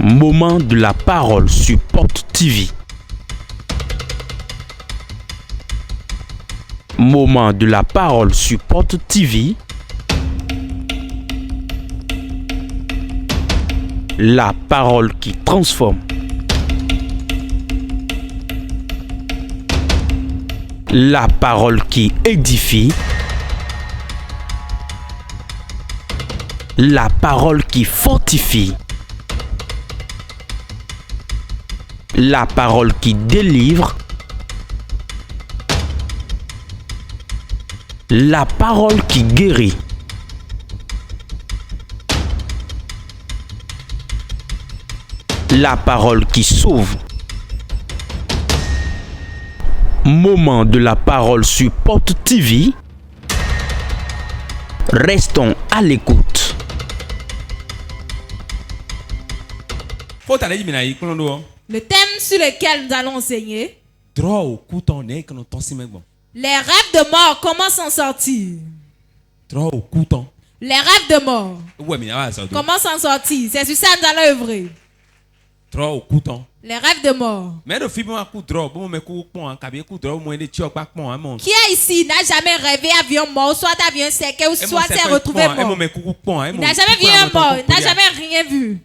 Moment de la parole sur Porte TV. Moment de la parole sur Porte TV. La parole qui transforme. La parole qui édifie. La parole qui fortifie. La parole qui délivre. La parole qui guérit. La parole qui sauve. Moment de la parole sur Porte TV. Restons à l'écoute. Le thème sur lequel nous allons enseigner. Les rêves de mort, comment s'en sortir? Les rêves de mort. Comment s'en sortir? C'est sur ça que nous allons œuvrer. Les rêves de mort. Qui est ici n'a jamais rêvé avion mort, soit avion séqué ou soit s'est retrouvé mort? Il n'a jamais vu un mort, il n'a jamais rien vu.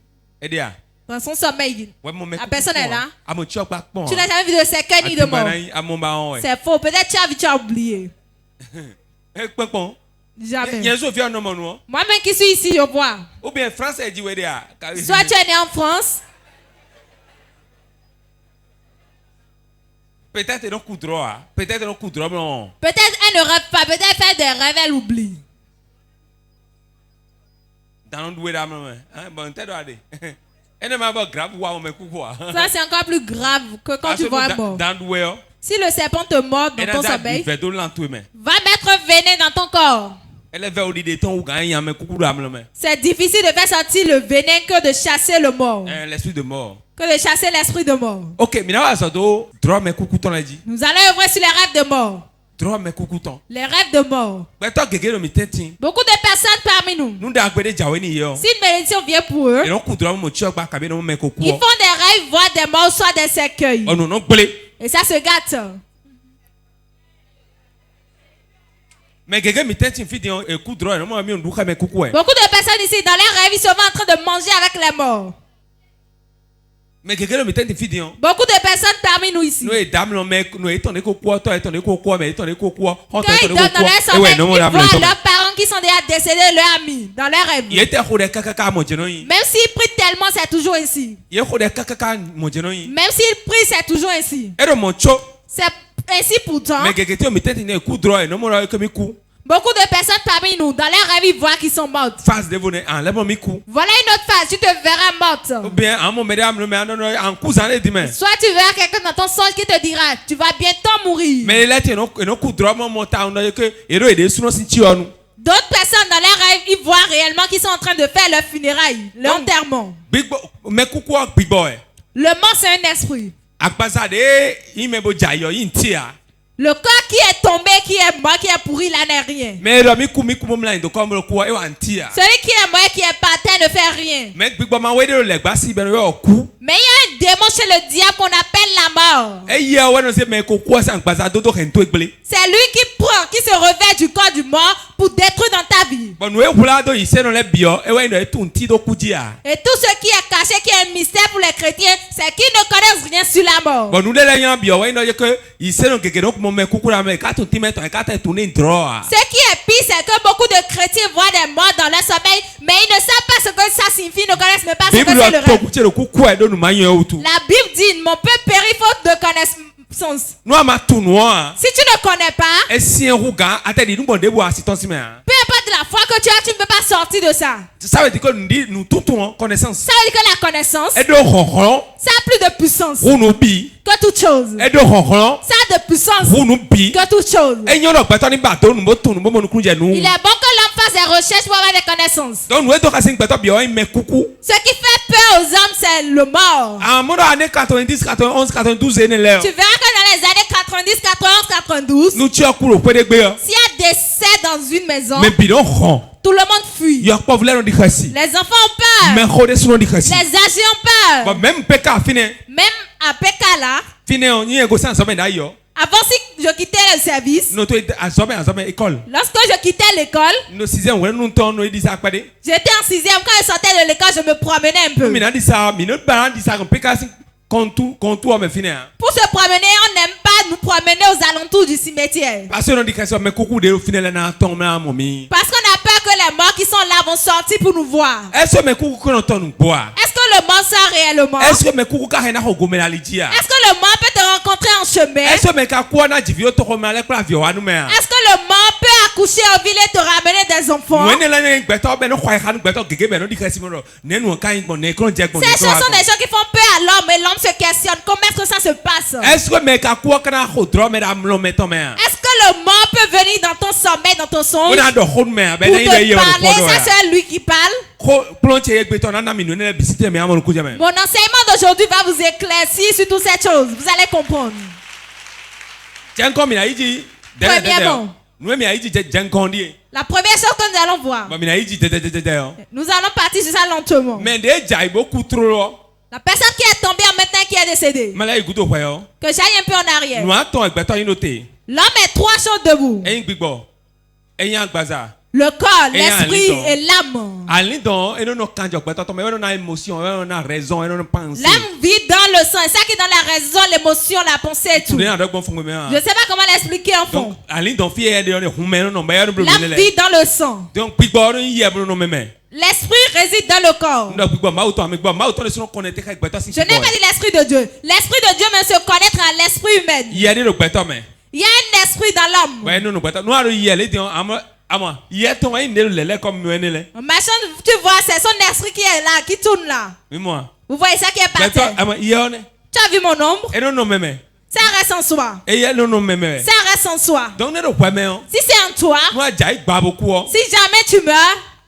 Dans son sommeil, la personne est là. Tu n'as jamais vu de séquelles ni de mort. C'est faux, peut-être tu as oublié. Jamais. Moi-même qui suis ici, je vois. Soit tu es né en France. Peut-être elle ne rêve pas, peut-être elle fait des rêves, elle oublie. Ça c'est encore plus grave que quand tu vois un mort. Si le serpent te mord dans ton sommeil, va mettre venin dans ton corps. C'est difficile de faire sortir le venin que de chasser le mort. L'esprit de mort. Que de chasser l'esprit de mort. Ok, nous allons œuvrer sur les rêves de mort. Les rêves de mort. Beaucoup de personnes parmi nous. Si une malédiction vient pour eux, ils font des rêves, voient des morts, soit des cercueils. Et ça se gâte. Beaucoup de personnes ici, dans leurs rêves, ils sont en train de manger avec les morts. Beaucoup de personnes parmi nous ici. Quand ils donnent dans leur sommeil, ils voient leurs parents qui sont déjà décédés, leurs amis, dans leurs rêves. Même s'ils prient tellement, c'est toujours ainsi. Même s'ils prient, c'est toujours ainsi. C'est ainsi pourtant. Beaucoup de personnes parmi nous, dans leurs rêves, ils voient qu'ils sont morts. Voilà une autre phase, tu te verras morte. Soit tu verras quelqu'un dans ton songe qui te dira, tu vas bientôt mourir. D'autres personnes dans leurs rêves, ils voient réellement qu'ils sont en train de faire leur funérailles, leur enterrement. Le mort, c'est un esprit. Le corps qui est tombé, qui est mort, qui est pourri, là n'est rien. Celui qui est mort, qui est par terre ne fait rien. Mais il y a un démon chez le diable qu'on appelle la mort. C'est lui qui prend, qui se revêt du corps du mort pour détruire dans ta vie. Et tout ce qui est caché, qui est un mystère pour les chrétiens, c'est qu'ils ne connaissent rien sur la mort. Ce qui est pire, c'est que beaucoup de chrétiens voient des morts dans leur sommeil, mais ils ne savent pas ce que ça signifie, ils ne connaissent même pas ce que c'est le rêve. La Bible dit, mon peuple périt faute de connaissance. Si tu ne connais pas, peu importe la foi que tu as, tu ne peux pas sortir de ça. Ça veut dire que Ça veut dire que la connaissance, ça a plus de puissance que toute chose. Ça a de puissance que toute chose. Il est bon que l'homme fasse des recherches pour avoir des connaissances. Ce qui fait peur aux hommes, c'est le mort. Tu verras que dans les années 90, 91, 92, s'il y a décès dans une maison, tout le monde fuit. Les enfants ont peur peur. Mais khode suno di Les kasi. âgés ont peur. Ba même peka fine. Même à Pékin là, Fine on y go sans somme d'ailleurs. avant si je quittais le service, No to azome école. lorsque je quittais l'école, No 6e on nous ton no di sa pade. j'étais en 6e. Quand je sortais de l'école, je me promenais un peu. Mina di sa, mina ba di sa peka contour me fine. Pour se promener, on n'aime pas nous promener aux alentours du cimetière. Parce que on dit que mais coucou de fine na ton na momi. Parce qu'on a peur que les morts qui sont là vont sortir pour nous voir. Est-ce que me coucou que ton nous boire? Est-ce que le mort sort réellement? Est-ce que me coucou ka na ho gomela lidia? Est-ce que le mort peut te rencontrer en chemin? Est-ce que me ka kwa na divio to ko male kwa vio anu me? Est-ce que le mort peut accoucher au ville et te ramener des enfants? When la ne gbeto be no kwa kan gbeto gege be no di kasi mo ne nu kan bon ne kon je bon. Ces choses sont des gens qui font peur à l'homme et l'homme se questionne comment est-ce que ça se passe. Est-ce que me ka kwa kana ho dro me am lo me to me? Est-ce que le mort peut venir dans ton sommeil, dans ton songe, On a do ho me be pour na ile te ye parler? Ça c'est lui qui parle. ko plonche ye gbeto na mi no ne bisite me amon ku je me. Mon enseignement d'aujourd'hui va vous éclaircir sur toutes ces choses. Vous allez comprendre. Janko mi na iji. Premièrement, Nous mi iji janko ndi. la première chose que nous allons voir, Ba mi na iji de. nous allons partir sur ça lentement. Mais de jai beaucoup trop. La personne qui est tombée en même temps qui est décédée, Mala igudo kwa yo. que j'aille un peu en arrière. Nous attend gbeto yin noté. L'homme est trois choses debout. Eyin gbigbo. Eyin agbaza. Le corps, Et un l'esprit lidon. et l'âme. Ali don eno no kanjo gbeto to me eno na émotion, eno na raison, eno na pensée. L'âme vit dans le sang. Et ça qui est dans la raison, l'émotion, la pensée et tout. Tu na dogbon fun me. Je ne sais pas comment l'expliquer en fond. Donc ali don fi e de on hume no ba eno blo L'âme vit dans le sang. Donc gbigbo no yi e blo no meme. L'esprit réside dans le corps. Ndo gbigbo ma auto me gbigbo ma auto ne so connecté ka gbeto si. Je n'ai pas dit l'esprit de Dieu. L'esprit de Dieu même se connaître à l'esprit humain. Yi de gbeto me. Il y a un esprit dans l'homme. Ouais no gbeto. No aro yi le di ama yi ton wa inde le comme nous ene le. Machin, tu vois, c'est son esprit qui est là, qui tourne là. Oui moi. Vous voyez ça qui est par Gbeto terre. ama yi one. Tu as vu mon ombre? Eno no meme. Ça reste en soi. E ye no meme. Ça reste en soi. Donc ne do kwa me on. Si c'est en toi, Moi jai gba beaucoup. si jamais tu meurs,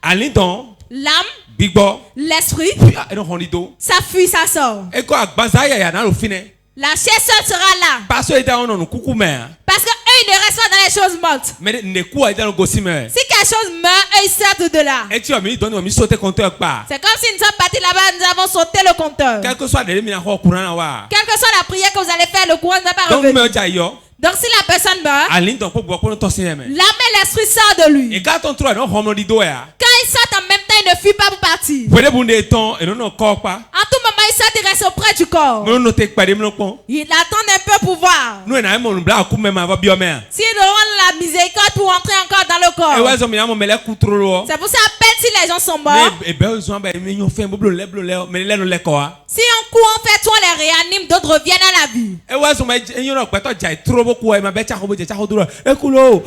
Ali don l'âme, gbigbo. l'esprit, Eno honido. ça fuit, ça sort. E ko agbaza ya na lo fine. La chair seule sera là. Parce que dans on coucou me. Parce que eux, ils ne restent pas dans les choses mortes. Mais ne quoi dans gosi me. Si quelque chose meurt, eux, ils sortent de là. Et tu as mis donne mi sauter compteur pas. C'est comme si nous sommes partis là-bas, nous avons sauté le compteur. Quel que soit les mi na ko courant na wa. Quelle que soit la prière que vous allez faire, le courant ne va pas Donc revenir. me jayo. Donc si la personne meurt, Alin donc pour boire ton cinéma. l'âme et l'esprit sortent de lui. Et quand on trouve non homo di do ya. Quand ils sortent en même temps, ils ne fuient pas pour partir. Vous voulez bunde ton et non corps pas. En tout moment, ils sortent, ils restent auprès du corps. Nous no te pas de mon pont. Ils attendent un peu pour voir. Nous na mon bla ku même va biomé. S'ils auront la miséricorde pour entrer encore dans le Et corps. ouais zo mi na mo mele ku trop. C'est pour ça, à peine si les gens sont morts. Mais besoin ba mi yon fait blo le mais le le quoi. Si on court, en fait, on les réanime, d'autres reviennent à la vie. Et ouais zo mais yon no pa to jai trop beaucoup e ma be cha ko je cha ko duro. Ekulo.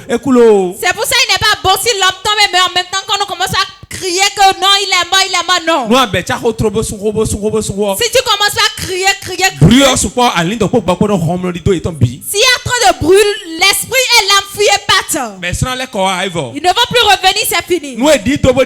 C'est pour ça qu'il n'est pas bon si l'homme tombe mais en même temps quand on commence à crier que non, il est mort, non. Nous be cha ko trop so. Si tu commences à crier. Brio support Alin donc pour boire no homo di do et ton bi. S'il y a trop de bruit, l'esprit et l'âme fuient et partent. Mais sans le quoi Ivo. Ils ne vont plus revenir, c'est fini. Nous dit tobo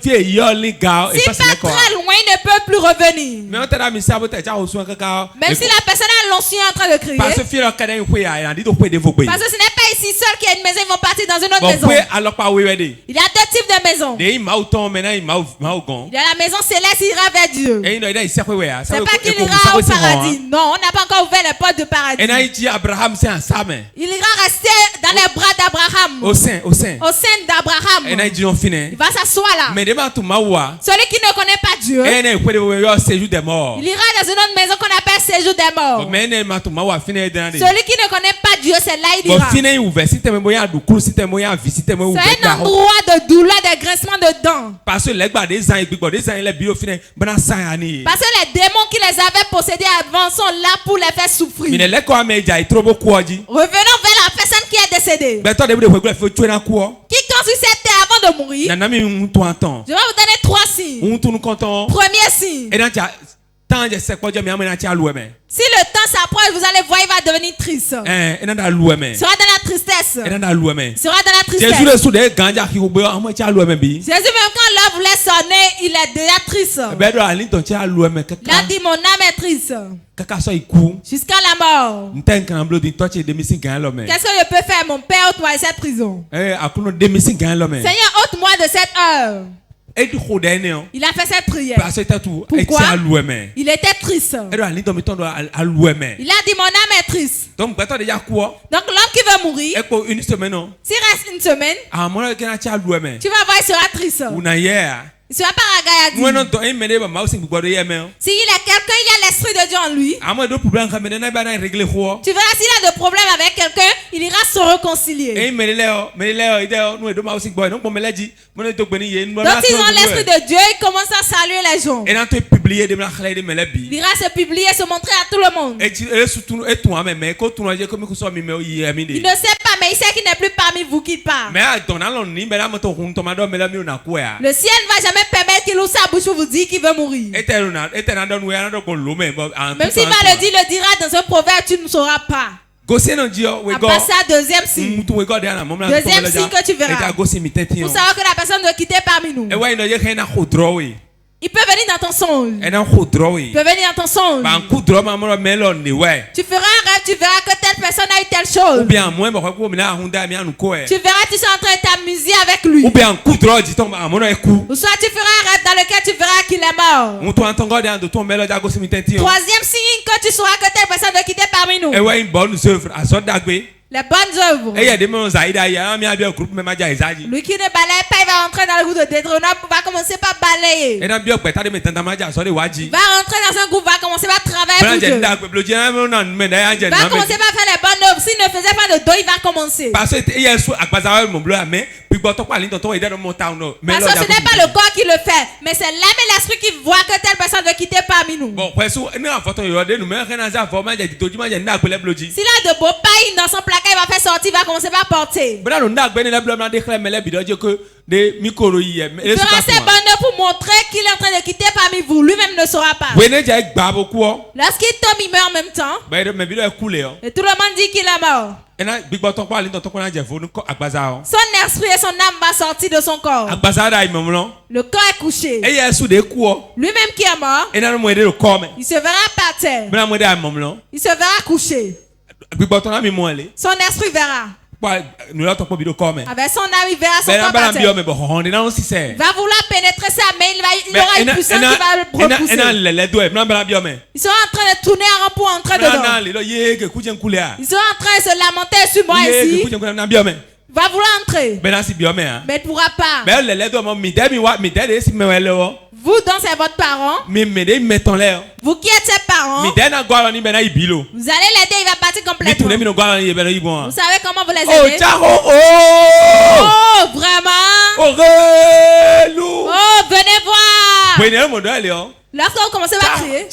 fie yo li ga et S'ils pas le quoi. partent très loin, ils ne peuvent plus revenir. Mais on t'a mis ça peut-être au soin kaka. Même si la personne a l'ancien en train de crier. Parce que fie le cadin ou ya dit do de vos Parce que ce n'est pas ici seul qu'il y a une maison, ils vont partir dans une autre bon maison. pe alors pas oui ready. Il y a deux types de maisons. Des mauton maintenant il maugon. Il y a la maison céleste, il ira vers Dieu. Et il a ici quoi ya. C'est pas qu'il ira au paradis. Non, on n'a pas encore ouvert les portes du paradis. Et là il dit Abraham c'est un sam. Il ira rester dans les bras d'Abraham. Au sein. Au sein d'Abraham. Et là il dit on finit. Il va s'asseoir là. Mais demain tout mawa. Celui qui ne connaît pas Dieu, Et là il peut séjour des morts. il ira dans une autre maison qu'on appelle séjour des morts. Mais demain tout mawa finit dans. Celui qui ne connaît pas Dieu, c'est là il Bon ira. finit ouvert si t'es moyen du coup si t'es moyen visiter moi ouvert. C'est un endroit de douleur, de grincement de dents. Parce que les gars des ans les bio finit bana sayani. Parce que les démons qui les avaient possédés avant sont là pour les faire souffrir. Mais les quoi mais il trop beaucoup dit. Revenons vers la personne qui est décédée. Mais toi début de quoi faut tuer dans quoi? Qui construit cette terre avant de mourir? Nana mi un to temps. Je vais vous donner 3 signes. Un tourne content. Premier signe. Et dans tant je sais quoi dire mais amena tia loué mais. Si le temps s'approche, vous allez voir, il va devenir triste. Et dans loué mais. Il sera dans la tristesse. Et dans loué mais. Il sera dans la tristesse. Jésus le sous des ganja qui oubé en moi tia loué mais bi. Jésus même quand l'heure voulait sonner, il est déjà triste. Ben do alin ton tia loué mais Il a dit mon âme est triste. Kaka so iku. Jusqu'à la mort. Nten kan blo di toi tu demi-sin gan lo mais. Qu'est-ce que je peux faire, mon père, ôte-moi de cette prison? Akuno demi-sin gan lo mais. Seigneur, ôte-moi de cette heure. Il a fait cette prière. Pourquoi? Il était triste. Il a dit mon âme est triste. Donc l'homme qui veut mourir, s'il reste une semaine, tu vas voir, il sera triste. Il sera pas agréable. S'il a quelqu'un, il y a l'esprit de Dieu en lui. Tu verras s'il a des problèmes avec quelqu'un, il ira se réconcilier. Donc ils ont l'esprit de Dieu, ils commencent à saluer les gens. Il ira se publier, se montrer à tout le monde. Il ne sait pas, mais il sait qu'il n'est plus parmi vous qu'il parle. Le ciel ne va jamais permettre qu'il ouvre sa bouche pour vous dire qu'il veut mourir. Même s'il va le dire, il le dira dans un proverbe, tu ne sauras pas. Après ça, deuxième signe. Deuxième signe que tu verras. Pour savoir que la personne doit quitter parmi nous. Il peut venir dans ton songe. Il peut venir dans ton songe. Tu feras un rêve, tu verras que telle personne a eu telle chose. Tu verras, tu seras en train de t'amuser avec lui. Ou soit tu feras un rêve dans lequel tu verras qu'il est mort. Troisième signe que tu sauras que telle personne doit quitter parmi nous. Les bonnes œuvres. Lui qui ne balaye pas, il va rentrer dans le groupe de Deutéronome, va commencer par balayer. Il va rentrer dans un groupe, va commencer par travailler pour Dieu. Il va commencer par faire les bonnes œuvres. S'il ne faisait pas de dos, il va commencer. Parce que ce n'est pas le corps qui le fait, mais c'est l'âme et l'esprit qui voient que telle personne veut quitter parmi nous. S'il a de beaux pailles dans son placard, il va faire sortir, il va commencer par porter. Il fera ses bonheurs pour montrer qu'il est en train de quitter parmi vous. Lui-même ne saura pas. Lorsqu'il tombe, il meurt en même temps. Et tout le monde dit qu'il est mort. Son esprit et son âme va sortir de son corps. Le corps est couché. Lui-même qui est mort, il se verra par terre. Il se verra couché. Son esprit verra. Avec son âme, il verra son corps par terre. Il va vouloir pénétrer ça, mais il y aura une puissance qui va le repousser. Ils seront en train de tourner en rond pour entrer dedans. Ils seront en train de se lamenter sur moi ici. Il va vouloir entrer. Mais il ne pourra pas. Vous, donc, c'est votre parent. Vous qui êtes ses parents. Vous allez l'aider, il va partir complètement. Vous savez comment vous les aidez? Oh, vraiment? Oh, venez voir. Lorsque vous commencez à crier,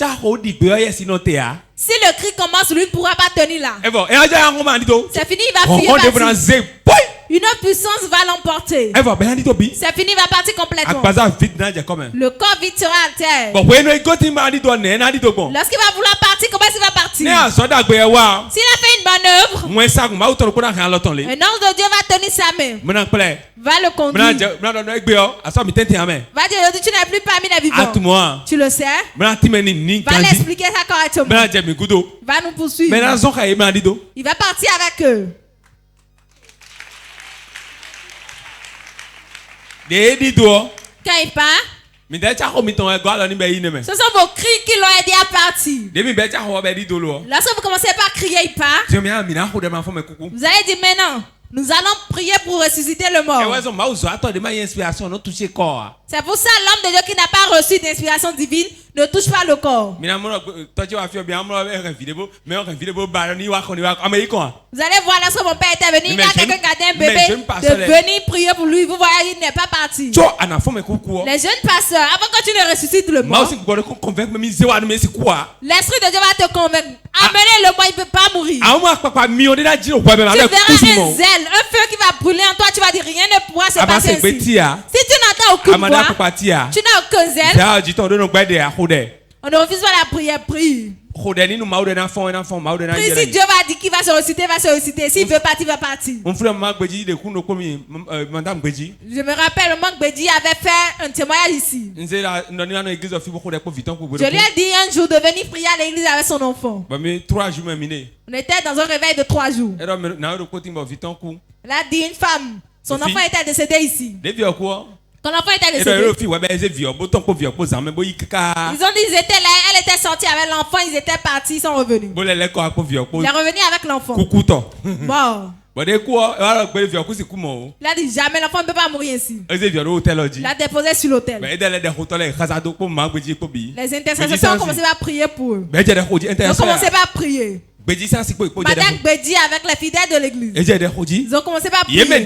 si le cri commence, lui ne pourra pas tenir là. C'est fini, il va fuir. Une autre puissance va l'emporter. C'est fini, il va partir complètement. Le corps vide sera à terre. Lorsqu'il va vouloir partir, comment est-ce qu'il va partir? S'il a fait une bonne œuvre, un ange de Dieu va tenir sa main. Va le conduire. Va dire, tu n'es plus parmi les vivants. Tu le sais? Va l'expliquer ça correctement. Va nous poursuivre. Il va partir avec eux. Quand il part, ce sont vos cris qui l'ont aidé à partir. Lorsque vous commencez par crier, il part. Vous allez dire maintenant, nous allons prier pour ressusciter le mort. C'est pour ça l'homme de Dieu qui n'a pas reçu d'inspiration divine ne touche pas le corps. Vous allez voir lorsque mon père était venu, il y a quelqu'un qui a un bébé de venir prier pour lui. Vous voyez, il n'est pas parti. Les jeunes pasteurs, avant que tu ne ressuscites le mort, l'esprit de Dieu va te convaincre. Amenez-le mort, il ne peut pas mourir. Tu verras un zèle, un feu qui va brûler en toi. Tu vas dire rien ne pourra se passer ici. Si tu n'entends aucune voix, tu n'as aucun zèle. On ne refuse pas la prière, prie. Prie, si Dieu va dire qu'il va se ressusciter, va se ressusciter. S'il veut partir, va partir. Je me rappelle, le manque Bédi avait fait un témoignage ici. Je lui ai dit un jour de venir prier à l'église avec son enfant. On était dans un réveil de 3 jours. Elle a dit une femme, son enfant était décédé ici. Quand l'enfant était Et décédé, donc, ils ont dit ils étaient là, elle était sortie avec l'enfant, ils étaient partis, ils sont revenus. Il est revenu avec l'enfant. Bon. Il a dit jamais l'enfant ne peut pas mourir ici. Il l'a déposé sur l'autel. Les intercesseurs ont commencé à prier pour eux. Ils ont commencé à prier. Madame Bédi avec les fidèles de l'église. Ils ont commencé à prier. Ceux qui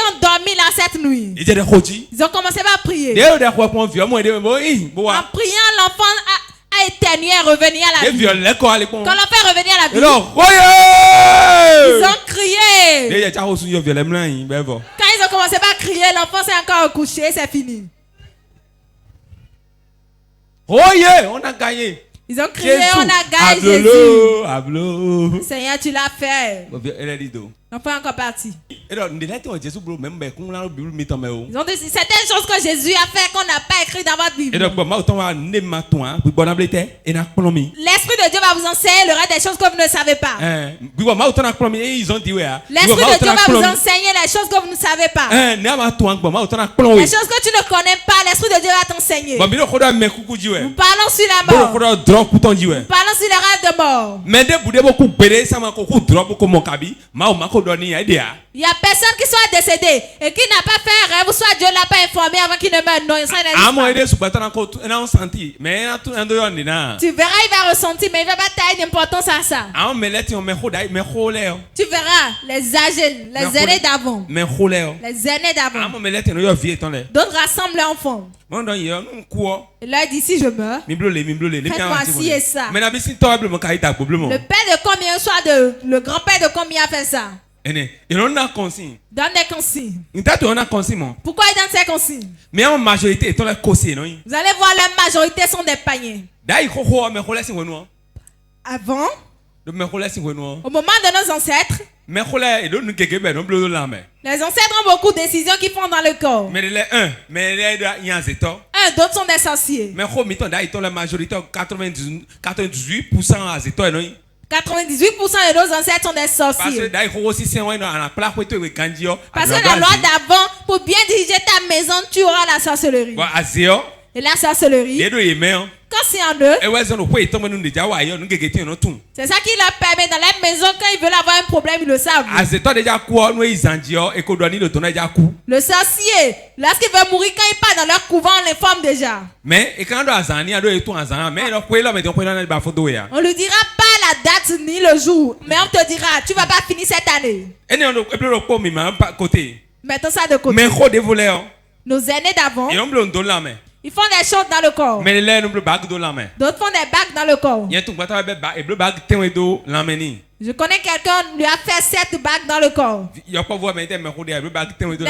ont dormi là cette nuit. Ils ont commencé à prier. En priant, l'enfant a éternué et revenu à la vie. Quand l'enfant est revenu à la vie, ils ont crié. Quand ils ont commencé à crier, l'enfant s'est encore couché, c'est fini. Oh yeah, on a gagné. Ils ont crié, on a gagné Jésus. Seigneur, tu l'as fait. L'enfant est encore parti. Ils ont dit certaines choses que Jésus a fait qu'on n'a pas écrit dans votre Bible. L'Esprit de Dieu va vous enseigner le reste des choses que vous ne savez pas. L'Esprit de Dieu va vous enseigner les choses que vous ne savez pas. Les choses que tu ne connais pas, l'Esprit de Dieu va t'enseigner. Nous parlons sur la mort. Nous parlons sur les rêves de mort. Il y a personne qui soit décédé et qui n'a pas fait un rêve, ou soit Dieu l'a pas informé avant qu'il ne meure. Non, ça n'existe pas. Tu verras, il va ressentir, mais il ne va pas tailler d'importance à ça. Tu verras les âgés, les aînés d'avant. Les aînés d'avant. D'autres rassemblent leurs enfants. Et là, il dit, si je meurs, faites-moi ci et ça. Le père de combien soit le grand-père de combien a fait ça? Donne des consignes. Pourquoi il donne ces consignes? Vous allez voir, la majorité sont des païens. Avant, au moment de nos ancêtres, les ancêtres ont beaucoup de décisions qu'ils font dans le corps. D'autres sont des sorciers. 98% de nos ancêtres sont des sorciers. Parce que la loi d'avant, pour bien diriger ta maison, tu auras la sorcellerie. Et la sorcellerie, quand c'est en eux, c'est ça qui leur permet dans la maison, quand ils veulent avoir un problème, ils le savent. Le sorcier, lorsqu'il veut mourir, quand il part dans leur couvent, on l'informe déjà. On lui dira pas la date ni le jour, mais on te dira, tu vas pas finir cette année. Mettons ça de côté. Nos aînés d'avant, ils font des choses dans le corps. D'autres font des bagues dans le corps. Je connais quelqu'un qui lui a fait 7 bagues dans le corps. Il n'est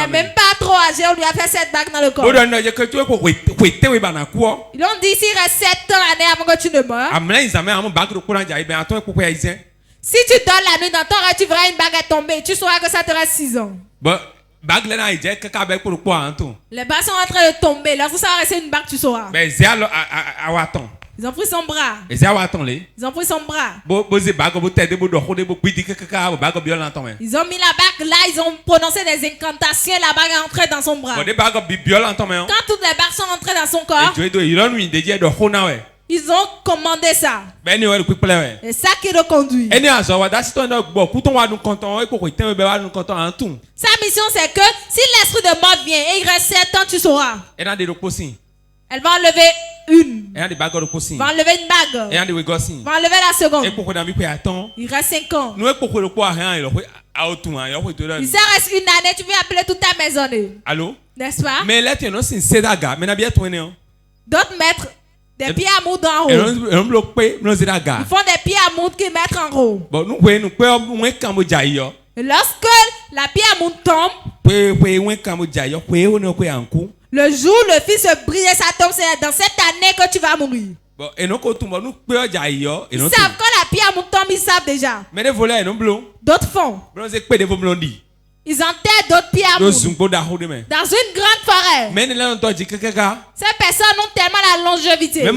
même pas trop âgé, on lui a fait 7 bagues dans le corps. Ils ont dit, s'il reste 7 années avant que tu ne meurs, si tu dors la nuit dans ton rêve, tu verras une bague tomber. Tu sauras que ça te reste 6 ans. Les bagues sont en train de tomber. Lorsque ça va rester une bague, tu sauras. Ils ont pris son bras. Ils ont pris son bras. Ils ont mis la bague là, ils ont prononcé des incantations. La bague est entrée dans son bras. Quand toutes les bagues sont entrées dans son corps, ils ont commandé ça. Et ça qui le conduit. Sa mission c'est que si l'esprit de mort vient et il reste 7 ans, tu sauras. Elle va enlever une. Va enlever une bague. Va enlever la seconde. Il reste 5 ans. Il s'en reste une année, tu veux appeler toute ta maison. Allô? N'est-ce pas? D'autres mettent des pieds à moudre en haut. Ils font des pieds à moudre qu'ils mettent en haut. Et lorsque la pierre à moudre tombe, le jour où le fils se brise et ça tombe, c'est dans cette année que tu vas mourir. Ils savent quand la pierre à moudre tombe, ils savent déjà. D'autres font. Ils enterrent d'autres pierres à moudre dans une grande forêt. Ces personnes ont tellement la longévité. Même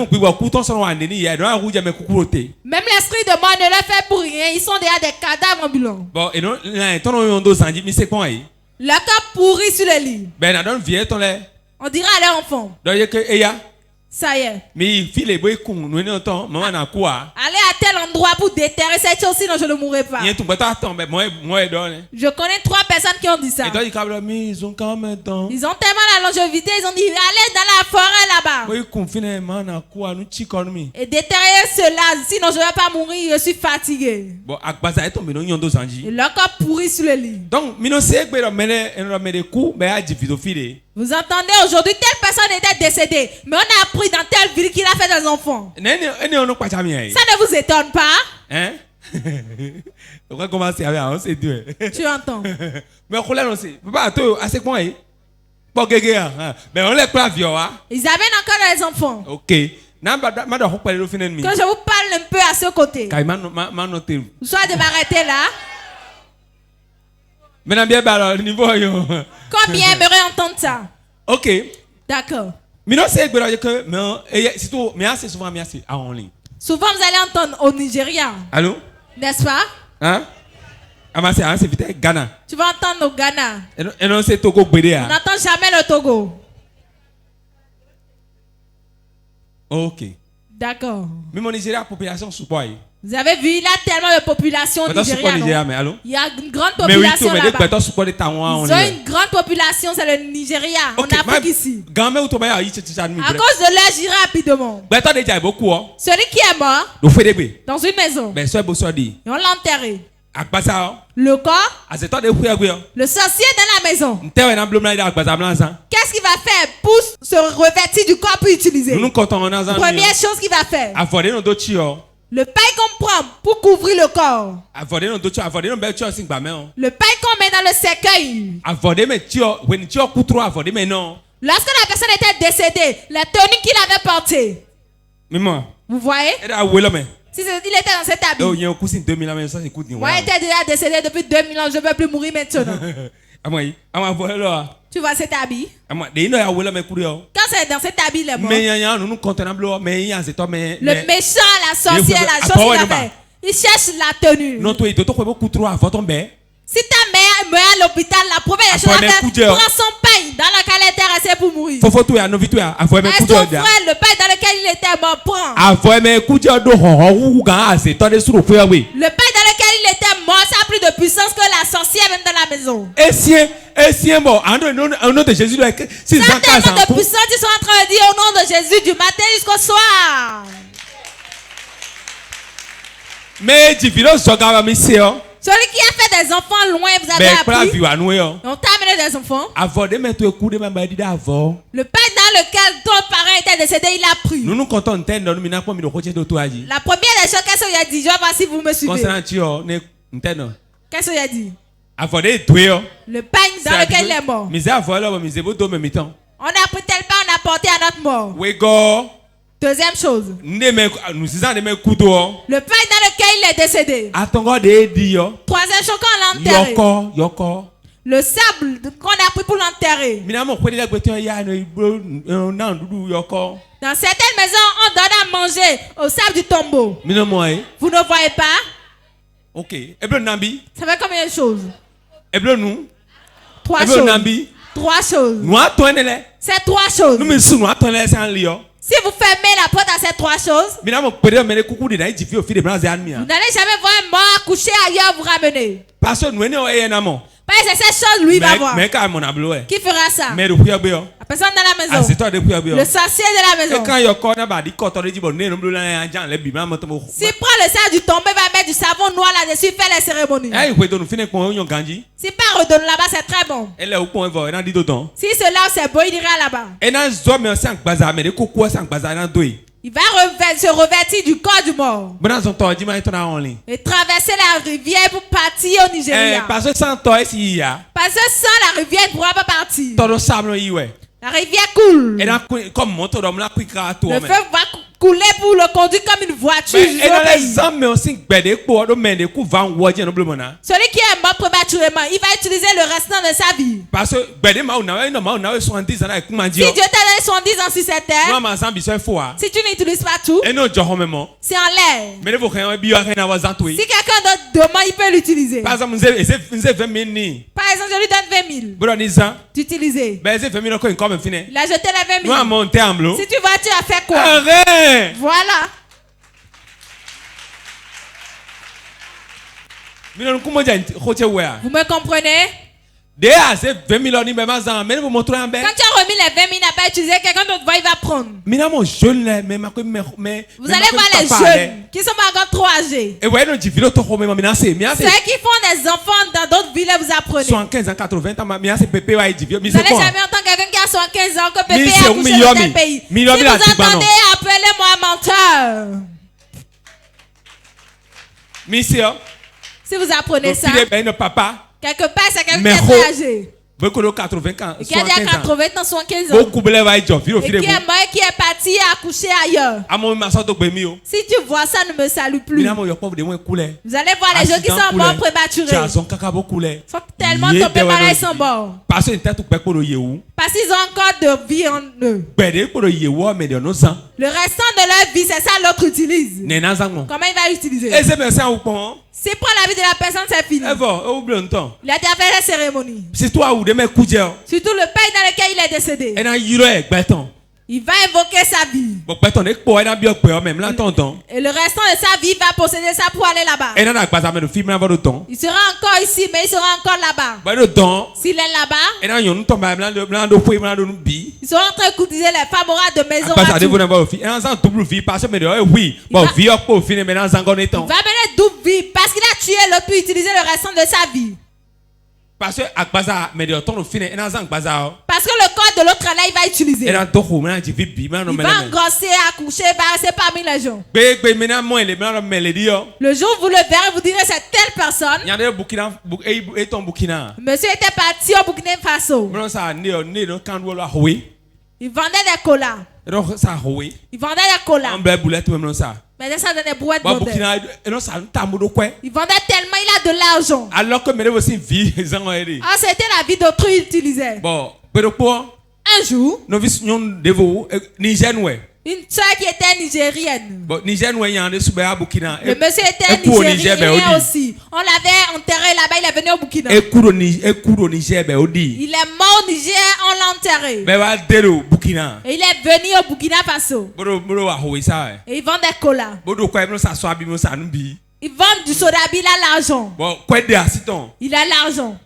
l'esprit de mort ne leur fait pour rien. Ils sont déjà des cadavres ambulants. Le corps pourri sur le lit. Ben na don vie ton le. On dira à leur enfant. Do ye ke eya. Ça y est. Mais file boy kun no ni ton maman na quoi. Allez à tel endroit pour déterrer cette chose, sinon je ne mourrai pas. Yen tu beto attend ben moi donne. Je connais 3 personnes qui ont dit ça. Et donc il câble mais ils ont quand même temps. Ils ont tellement la longévité, ils ont dit allez dans la forêt là-bas. Boy kun finalement na quoi nous chikonomi. Et déterrer cela, sinon je ne vais pas mourir, je suis fatigué. Bon akbaza est tombé no yondo sanji. Et leur corps pourri sur le lit. Donc mino se gbe do mele en do mele ku be a divido file. Vous entendez, aujourd'hui, telle personne était décédée, mais on a appris dans telle ville qu'il a fait des enfants. Ça ne vous étonne pas? Hein? On va commencer avec un, c'est deux. Tu entends? Mais on l'a lancé. Papa, toi, assez quoi? Bon, mais on l'a pas vu, hein? Ils avaient encore des enfants. Ok. Que je vous parle un peu à ce côté. Vous soyez de m'arrêter là. Maintenant, bien, bah, le niveau. Combien aimeraient entendre ça? Ok. D'accord. Mais non, c'est que, mais surtout, mais assez souvent, mais assez en ligne. Souvent, vous allez entendre au Nigeria. Allô? N'est-ce pas? Hein? Ah, c'est vite, Ghana. Tu vas entendre au Ghana. Et non, c'est Togo, Bédéa. On n'entend jamais le Togo. Ok. D'accord. Mais mon Nigeria, la population sous quoi? Vous avez vu, il y a tellement de population au Nigeria. Mais allô? Il y a une grande population là-bas. Ils ont une grande population, c'est le Nigeria. Okay, en Afrique ici. À cause de leur j'irai rapidement. Celui qui est mort dans une maison. Et on l'a enterré. Le corps, le sorcier dans la maison. Qu'est-ce qu'il va faire pour se revêtir du corps pour utiliser? Première chose qu'il va faire. Le paille qu'on prend pour couvrir le corps. Le paille qu'on met dans le cercueil. Lorsque la personne était décédée, la tenue qu'il avait portée. Vous voyez? Si il était dans cet habit. Moi, il était déjà décédé depuis 2000 ans. Je ne veux plus mourir maintenant. Tu vois cet habit? Quand c'est dans cet habit, il est mort. Le méchant, la sorcière, la chose qu'il a fait. Il cherche la tenue. Si ta mère meurt à l'hôpital, la première chose à faire, prends son pain dans lequel elle était restée pour mourir. Et son frère, le pain dans lequel il était mort, prends. Le pain dans lequel il était mort, ça a plus de puissance que la sorcière même dans la maison. Au nom de Jésus, ça a tellement de puissance, ils sont en train de dire au nom de Jésus du matin jusqu'au soir. Mais celui qui a fait des enfants loin, vous avez appris. On t'a amené des enfants. Le pain dans lequel ton parent était décédé, il a pris. La première des choses, qu'est-ce qu'il a dit? Je vais voir si vous me suivez. Qu'est-ce qu'il a dit? Le pain dans lequel il est mort. On a pris tel pain, on a porté à notre mort. Deuxième chose. Le pain dans lequel il est décédé. Troisième chose, qu'on l'a enterré. Le sable qu'on a pris pour l'enterrer. Dans certaines maisons, on donne à manger au sable du tombeau. Vous ne voyez pas? Ok. Ça fait combien de choses? 3 choses. 3 choses. C'est 3 choses. Si vous fermez la porte à ces 3 choses, vous n'allez jamais voir un mort accouché ailleurs vous ramener. Parce que c'est cette chose lui va voir. Qui fera ça? La personne dans la maison. Le sorcier de la maison. S'il prend le sel du tombé, va mettre du savon noir là-dessus, faire les cérémonies. S'il part redonner là-bas, c'est très bon. Si cela c'est beau, il ira là-bas. Il va se revêtir du corps du mort. Et traverser la rivière pour partir au Nigeria. Parce que sans la rivière, il ne pourra pas partir. La rivière coule. Le feu va couler pour le conduire comme une voiture. Et dans les hommes, mais aussi, celui qui est mort prématurément, il va utiliser le restant de sa vie. Parce que si Dieu t'a donné 70 ans sur cette terre, si tu n'utilises pas tout, c'est en l'air. Si quelqu'un d'autre demande, il peut l'utiliser. Par exemple, je lui donne 20 000. Tu utilises. Il a jeté les 20 000. Si tu vas, tu as fait quoi? Voilà. Vous me comprenez? Quand tu as remis les 20 000, il n'a pas utilisé, quelqu'un d'autre va, il va prendre. Vous allez voir les jeunes qui sont pas encore trop âgés. Ceux qui font des enfants dans d'autres villes, vous apprenez. 75 ans, 80 ans, vous n'allez jamais entendre quelqu'un qui a 75 ans que pépé a couché dans tel pays. Si vous entendez, appelez-moi menteur. Si vous apprenez ça, quelque part, c'est quelqu'un qui est très âgé. Qui a 80 ans, 75 ans. Et qui est mort et qui est parti accoucher ailleurs. Si tu vois ça, ne me salue plus. Vous allez voir les gens qui sont morts prématurés. Ils sont tellement tombés malades, ils sont morts. Parce qu'ils ont encore de vie en eux. Le restant de leur vie, c'est ça l'autre utilise. Comment il va utiliser? S'il prend la vie de la personne, c'est fini. Il a déjà fait la cérémonie. Surtout le pays dans lequel il est décédé. Il va invoquer sa vie. Et le restant de sa vie, il va posséder ça pour aller là-bas. Il sera encore ici, mais il sera encore là-bas. S'il est là-bas, ils seront en train d'utiliser les femmes aura de maison. Il va mener double vie parce qu'il a tué l'autre pour utiliser le restant de sa vie. Parce que le corps de l'autre là, il va utiliser. Il va engrosser, accoucher, passer parmi les gens. Le jour où vous le verrez, vous direz c'est telle personne. Monsieur était parti au Burkina Faso. Il vendait des colas. Il vendait des colas. Mais ça donne des brouettes. Il vendait tellement, il a de l'argent. Alors que c'était la vie d'autrui utilisait. Un jour, une soeur qui était nigérienne. Le monsieur était nigérien aussi. On l'avait enterré là-bas, il est venu au Burkina. Il est mort au Niger, on l'a enterré. Et il est venu au Burkina Faso. Et il vend des colas. Il vend du soda, il a l'argent. Il a l'argent.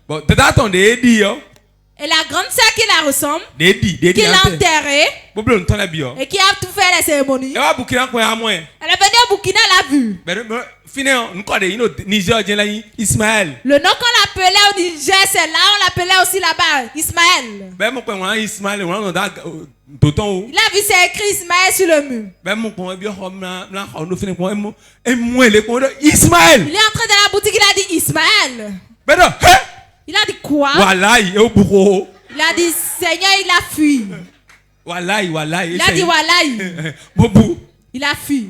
Et la grande sœur qui la ressemble, qui l'a enterré et qui a tout fait les cérémonies. Elle est venue au Burkina, elle l'a vu. Le nom qu'on l'appelait au Niger, c'est là, on l'appelait aussi là-bas, Ismaël. Il a vu, c'est écrit Ismaël sur le mur. Il est entré dans la boutique, il a dit Ismaël. Il a dit quoi? Il a dit Seigneur, il a fui. Il a dit Wallahi. Il a fui.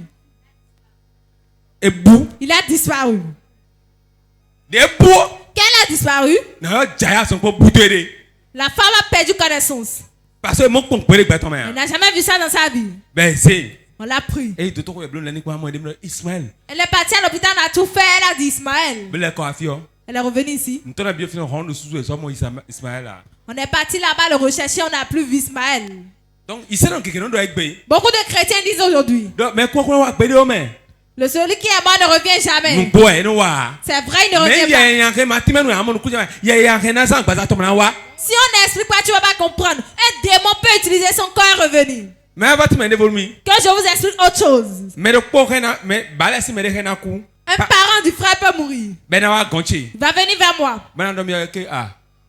Il a disparu. Qu'elle a disparu? La femme a perdu connaissance. Elle n'a jamais vu ça dans sa vie. On l'a pris. Elle est partie à l'hôpital, on a tout fait. Elle a dit Ismaël. Elle est revenue ici. On est parti là-bas le rechercher, on n'a plus vu Ismaël. Beaucoup de chrétiens disent aujourd'hui. Le celui qui est mort ne revient jamais. C'est vrai, il ne revient pas. Si on n'explique pas, tu ne vas pas comprendre. Un démon peut utiliser son corps et revenir. Quand je vous explique autre chose. Un parent du frère peut mourir. Il va venir vers moi.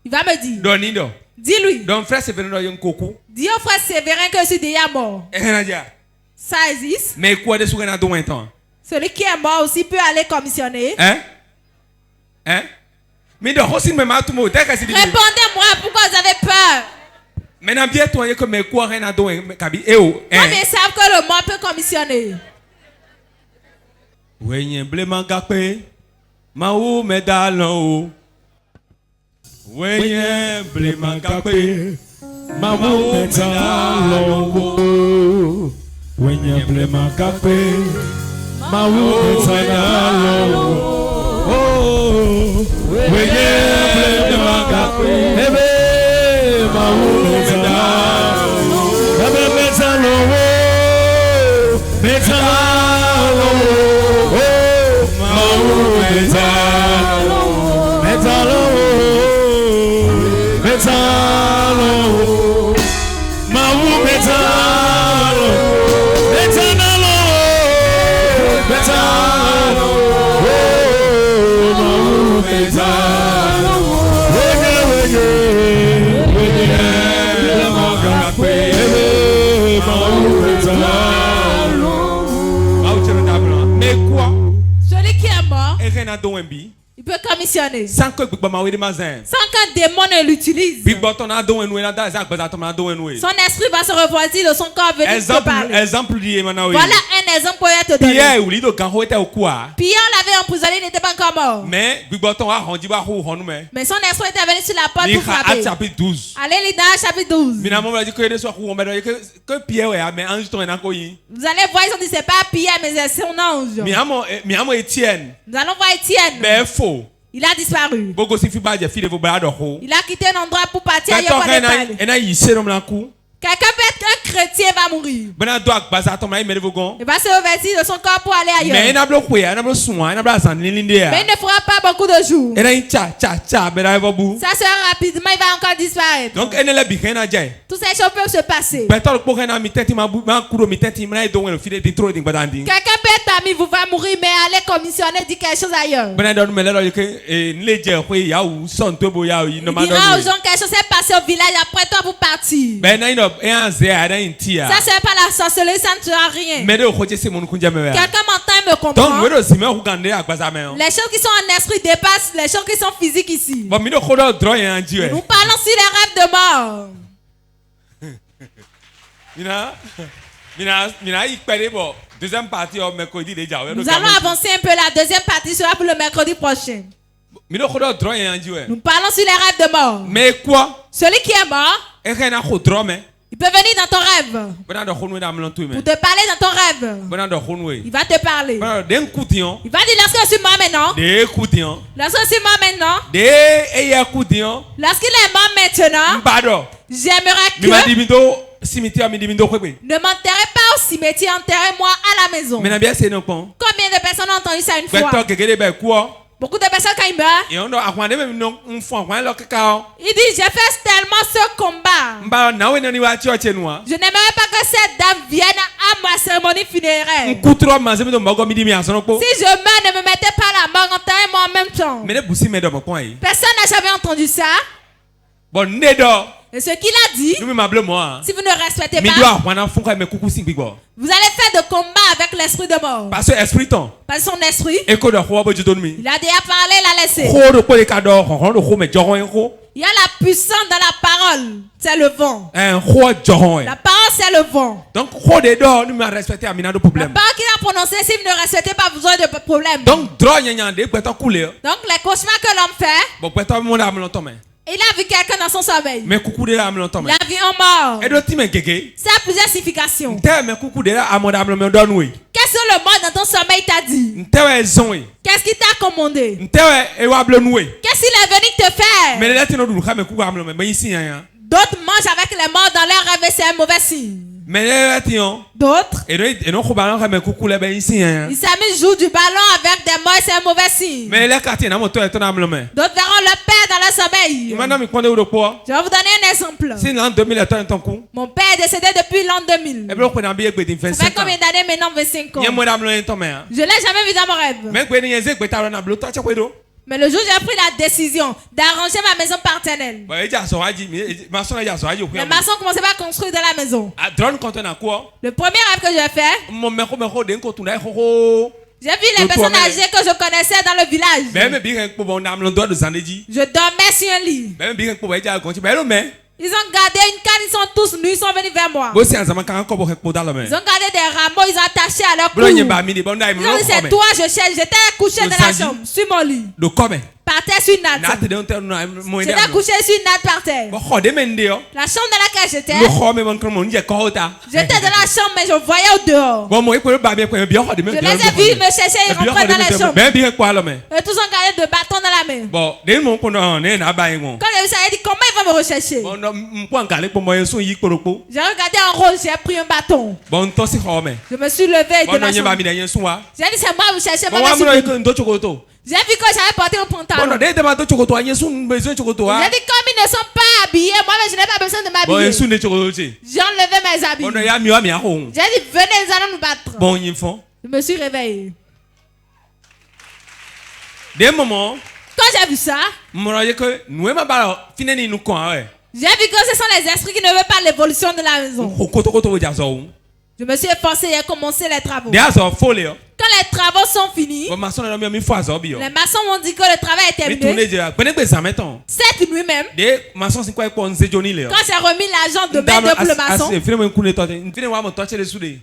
Il va me dire. Dis-lui. Dis au frère Sévérin que je suis déjà mort. Ça existe. Celui qui est mort aussi peut aller commissionner. Répondez-moi pourquoi vous avez peur. Maintenant bien toi que mes quoi rien à donner kabi Comme ils savent que le monde peut commissionner. Wenye blema gakpe ma ou medalo. Wenye blema gakpe ma ou medalo. Wenye blema gakpe ma ou medalo. Oh, wenye blema gakpe ma ou medalo. Medalo. Mais quoi? Celui qui est mort, il peut commissionner. Sans qu'un démon ne l'utilise. Son esprit va se refroidir de son corps venir te parler. Voilà un exemple pour te donner. Pierre l'avait emprisonné, il n'était pas encore mort. Mais son esprit était venu sur la porte pour frapper. Allez lire dans chapitre 12. Vous allez voir, ils ont dit c'est pas Pierre mais c'est son ange. Nous allons voir Étienne. Il a disparu. Il a quitté un endroit pour partir ailleurs pour aller parler. Quelqu'un peut être un chrétien va mourir. Il va se revêtir de son corps pour aller ailleurs. Mais il ne fera pas beaucoup de jours. Ça sera rapidement, il va encore disparaître. Donc, toutes ces choses peuvent se passer. Quelqu'un peut être ami, vous va mourir, mais allez commissionner, dire quelque chose ailleurs. Il dira aux gens quelque chose s'est passé au village, après toi vous partir. Ça c'est pas la sorcellerie, ça ne sera rien. Quelqu'un m'entend et me comprend. Les choses qui sont en esprit dépassent les choses qui sont physiques ici. Nous parlons sur les rêves de mort. Nous allons avancer un peu, la deuxième partie sera pour le mercredi prochain. Nous parlons sur les rêves de mort. Mais quoi? Celui qui est mort, il peut venir dans ton rêve. Pour te parler dans ton rêve. Il va te parler. Il va dire lorsque je suis mort maintenant. Lorsque je suis mort maintenant. Lorsqu'il est mort maintenant. J'aimerais que ne m'enterrez pas au cimetière, enterrez-moi à la maison. Combien de personnes ont entendu ça une fois? Beaucoup de personnes quand ils meurent, il dit j'ai fait tellement ce combat. Je n'aimerais pas que cette dame vienne à ma cérémonie funéraire. Si je meurs, ne me mettez pas la mort, enterrez-moi en même temps. Personne n'a jamais entendu ça. Et ce qu'il a dit, si vous ne respectez pas, vous allez faire de combat avec l'esprit de mort. Parce que son esprit, il a déjà parlé, il a laissé. Il y a la puissance dans la parole, c'est le vent. La parole, c'est le vent. Donc, la parole qu'il a prononcée, si vous ne respectez pas, vous aurez de problèmes. Donc, les cauchemars que l'homme fait, il a vu quelqu'un dans son sommeil. Il a vu un mort. Ça a plusieurs significations. Qu'est-ce que le mort dans ton sommeil t'a dit? Qu'est-ce qu'il t'a commandé? Qu'est-ce qu'il est venu te faire? D'autres mangent avec les morts dans leur rêve et c'est un mauvais signe. D'autres, ils s'amusent, jouent du ballon avec des morts et c'est un mauvais signe. D'autres verront leur père dans leur sommeil. Je vais vous donner un exemple. Mon père est décédé depuis l'an 2000. Ça fait combien d'années maintenant? 25 ans. Je ne l'ai jamais vu dans mon rêve. Mais le jour où j'ai pris la décision d'arranger ma maison paternelle, les maçons commençaient à construire dans la maison. Le premier rêve que j'ai fait, j'ai vu les personnes âgées que je connaissais dans le village. Je dormais sur un lit. Ils ont gardé une canne, ils sont tous nus, ils sont venus vers moi. Ils ont gardé des rameaux, ils ont attaché à leur cou. Ils ont dit c'est toi, je cherche. J'étais couché dans la chambre, sur mon lit. Par terre sur une natte. J'étais couché sur une natte par terre. La chambre dans laquelle j'étais. J'étais dans la chambre, mais je voyais au dehors. Je les ai vus me chercher, ils rentraient dans la chambre. Ils tous ont gardé de bâtons dans la main. Quand j'ai vu ça, il a dit comment ils vont me rechercher. J'ai regardé en rôle, j'ai pris un bâton. Je me suis levé de la chambre. J'ai dit c'est moi, vous cherchez moi. J'ai vu que j'avais porté un pantalon. J'ai dit comme ils ne sont pas habillés, moi je n'ai pas besoin de m'habiller. J'ai enlevé mes habits. J'ai dit venez, nous allons nous battre. Je me suis réveillé. Quand j'ai vu ça, j'ai vu que ce sont les esprits qui ne veulent pas l'évolution de la maison. Je me suis effacé et commencé les travaux. Quand les travaux sont finis, les maçons m'ont dit que le travail est terminé. Cette nuit même, quand j'ai remis l'argent de bain pour le maçon,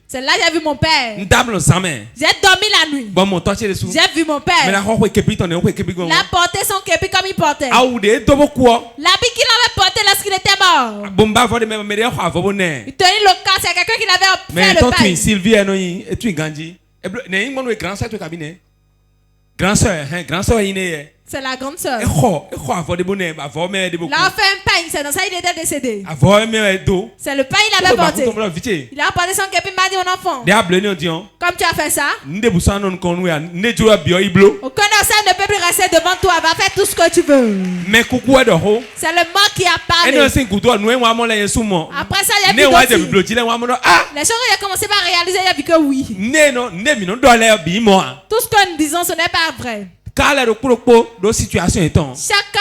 c'est là que j'ai vu mon père. J'ai dormi la nuit. J'ai vu mon père. Il a porté son képi comme il portait. L'habit qu'il avait porté lorsqu'il était mort. Il tenait le cas, c'est quelqu'un qui l'avait fait le bail. C'est la grande sœur. Là, on fait un pain, c'est dans ça il était décédé. C'est le pain il avait porté. Il a porté son képi, il m'a dit mon enfant. Comme tu as fait ça, aucun ne peut plus rester devant toi, va faire tout ce que tu veux. C'est le mort qui a parlé. Après ça, il y a vu les choses, il a commencé à réaliser, il a vu que oui. Tout ce que nous disons, ce n'est pas vrai. Chacun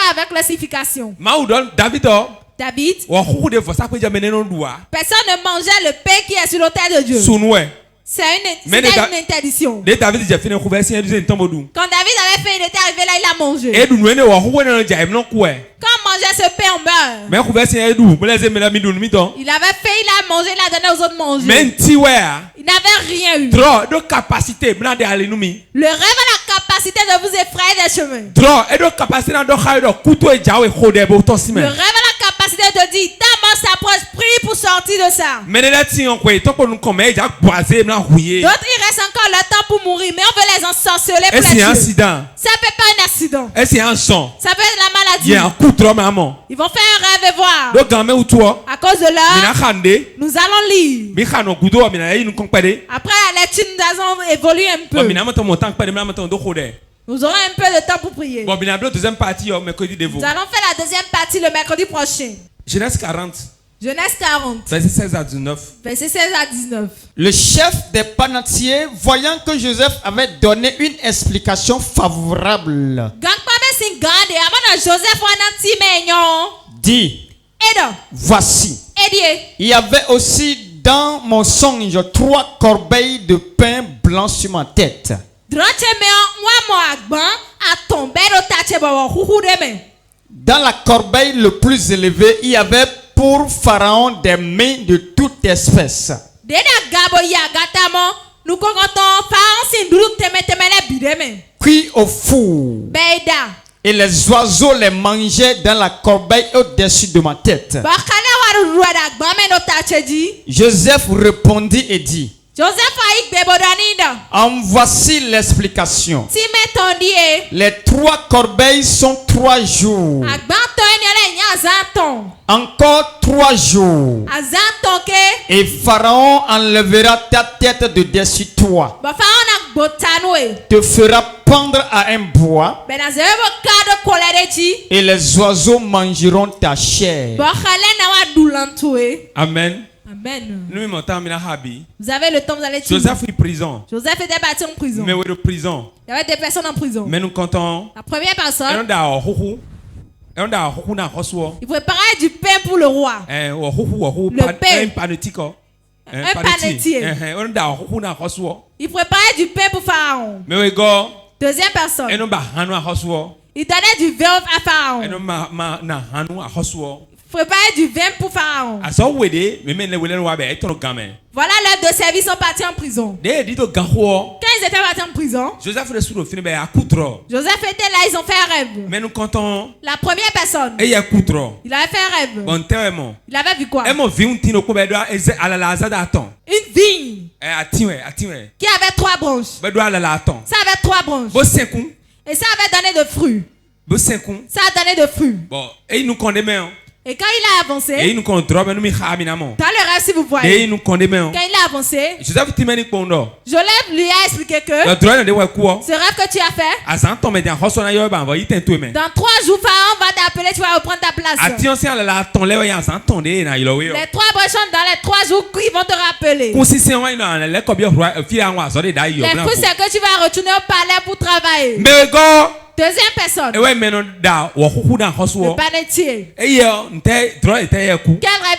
avec la signification. David, personne ne mangeait le pain qui est sur l'autel de Dieu. C'est une interdiction. Quand David avait fait, il était arrivé là, il a mangé. Quand on mangeait ce pain, on meurt. Il avait fait, il a mangé, il a donné aux autres manger. Il n'avait rien eu. Le rêve a la capacité de vous effrayer des chemins. Le rêve a la capacité de dire, ta mort s'approche, prie pour sortir de ça. D'autres, il reste encore le temps pour mourir, mais on veut les ensorceler pour les tuer. Ça peut pas un accident. Ça peut être la maladie. Ils vont faire un rêve et voir. À cause de l'heure, nous allons lire. Après la lecture, nous allons évoluer un peu. Nous aurons un peu de temps pour prier. Nous allons faire la deuxième partie le mercredi prochain. Genèse 40. Genèse 40. Verset 16 à 19. Verset 16 à 19. Le chef des panetiers, voyant que Joseph avait donné une explication favorable, dit, voici, il y avait aussi dans mon songe 3 corbeilles de pain blanc sur ma tête. Dans la corbeille le plus élevée, il y avait pour Pharaon des mains de toute espèce. Cuits au four. Et les oiseaux les mangeaient dans la corbeille au-dessus de ma tête. Joseph répondit et dit, en voici l'explication. Les 3 corbeilles sont 3 jours. Encore 3 jours. Et Pharaon enlèvera ta tête de dessus toi. Te fera pendre à un bois. Et les oiseaux mangeront ta chair. Amen. Amen. Vous avez le temps, vous allez tuer. Joseph est prison. Joseph était parti en prison. Mais de prison. Il y avait des personnes en prison. Mais nous comptons. La première personne. Il préparait du pain pour le roi. Le pain. Un panetier. Il préparait du pain pour Pharaon. Deuxième personne. Il donnait du vin à Pharaon. Préparer du vin pour Pharaon. Voilà l'heure de service, ils sont partis en prison. Quand ils étaient partis en prison, Joseph était là, ils ont fait un rêve. La première personne, il avait fait un rêve. Il avait vu quoi? Une vigne qui avait 3 branches. Ça avait 3 branches. Et ça avait donné de fruits. Ça a donné de fruits. Et quand il a avancé, dans le rêve, si vous voyez, quand il a avancé, Joseph lui a expliqué que ce rêve que tu as fait, dans 3 jours, Pharaon va t'appeler, tu vas reprendre ta place. Les 3 prochains, dans les 3 jours, ils vont te rappeler. Le coup, c'est que tu vas retourner au palais pour travailler. Deuxième personne. Le panetier. Quel rêve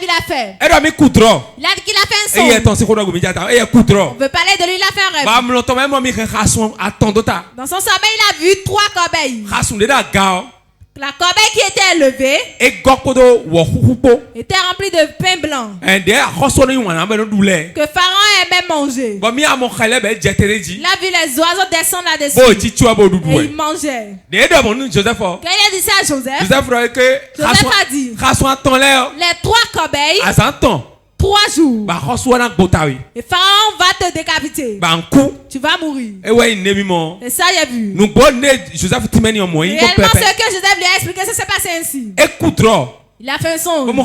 il a fait? Il a dit qu'il a fait un son. On veut parler de lui, il a fait un rêve. Dans son sommeil, il a vu 3 corbeilles. La corbeille qui était élevée était remplie de pain blanc que Pharaon aimait manger. Il a vu les oiseaux descendre là-dessus et il mangeait. Quand il a dit ça à Joseph, Joseph a dit les 3 corbeilles 3 jours. Et Pharaon va te décapiter. Tu vas mourir. Et ça, il a vu. Réellement, ce que Joseph lui a expliqué, ça s'est passé ainsi. Il a fait un son. Il a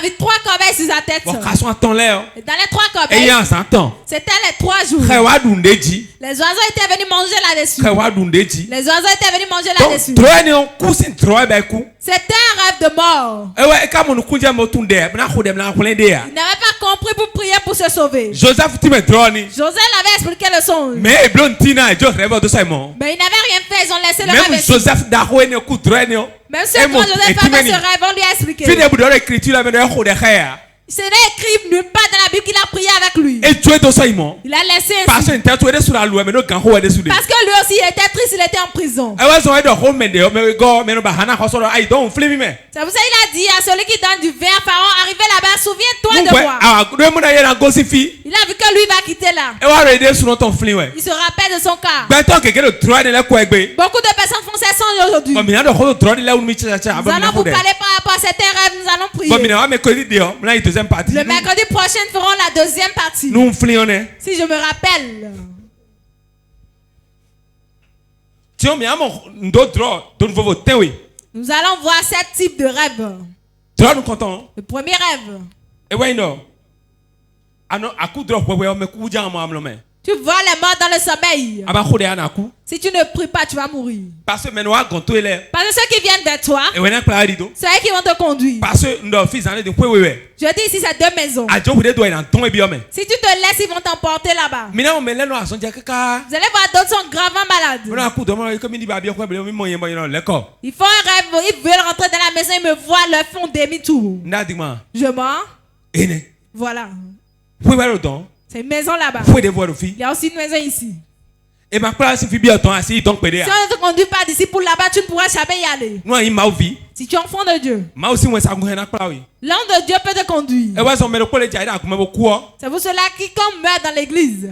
vu 3 corbeilles sur sa tête. Et dans les 3 corbeilles, c'était les 3 jours. Les oiseaux étaient venus manger là-dessus. C'était un rêve de mort. Il n'avait pas compris pour prier pour se sauver. Joseph l'avait expliqué le songe. Mais il n'avait rien fait, ils ont laissé le rêve. Même si quand Joseph avait ce rêve, on lui a expliqué. Ce n'est écrit nulle part dans la Bible qu'il a prié avec lui. Il a laissé ainsi. Parce que lui aussi il était triste, il était en prison. C'est pour ça qu'il a dit à celui qui donne du vin à Pharaon, arrivez là-bas, souviens-toi de moi. Il a vu que lui va quitter là. Il se rappelle de son cas. Beaucoup de personnes font ces songes aujourd'hui. Nous allons vous parler par rapport à certains rêves, nous allons prier. Le mercredi prochain, nous ferons la deuxième partie. Si je me rappelle. Nous allons voir 7 types de rêves. Le premier rêve. Tu vois les morts dans le sommeil. Si tu ne pries pas, tu vas mourir. Parce que ceux qui viennent vers toi, c'est eux qui vont te conduire. Je dis ici, c'est 2 maisons. Si tu te laisses, ils vont t'emporter là-bas. Vous allez voir, d'autres sont gravement malades. Ils font un rêve, ils veulent rentrer dans la maison, ils me voient, leur font demi-tour. Je mens. Voilà. C'est une maison là-bas. Il y a aussi une maison ici. Si on ne te conduit pas d'ici pour là-bas, tu ne pourras jamais y aller. Si tu es enfant de Dieu, l'homme de Dieu peut te conduire. C'est pour cela que quiconque meurt dans l'église,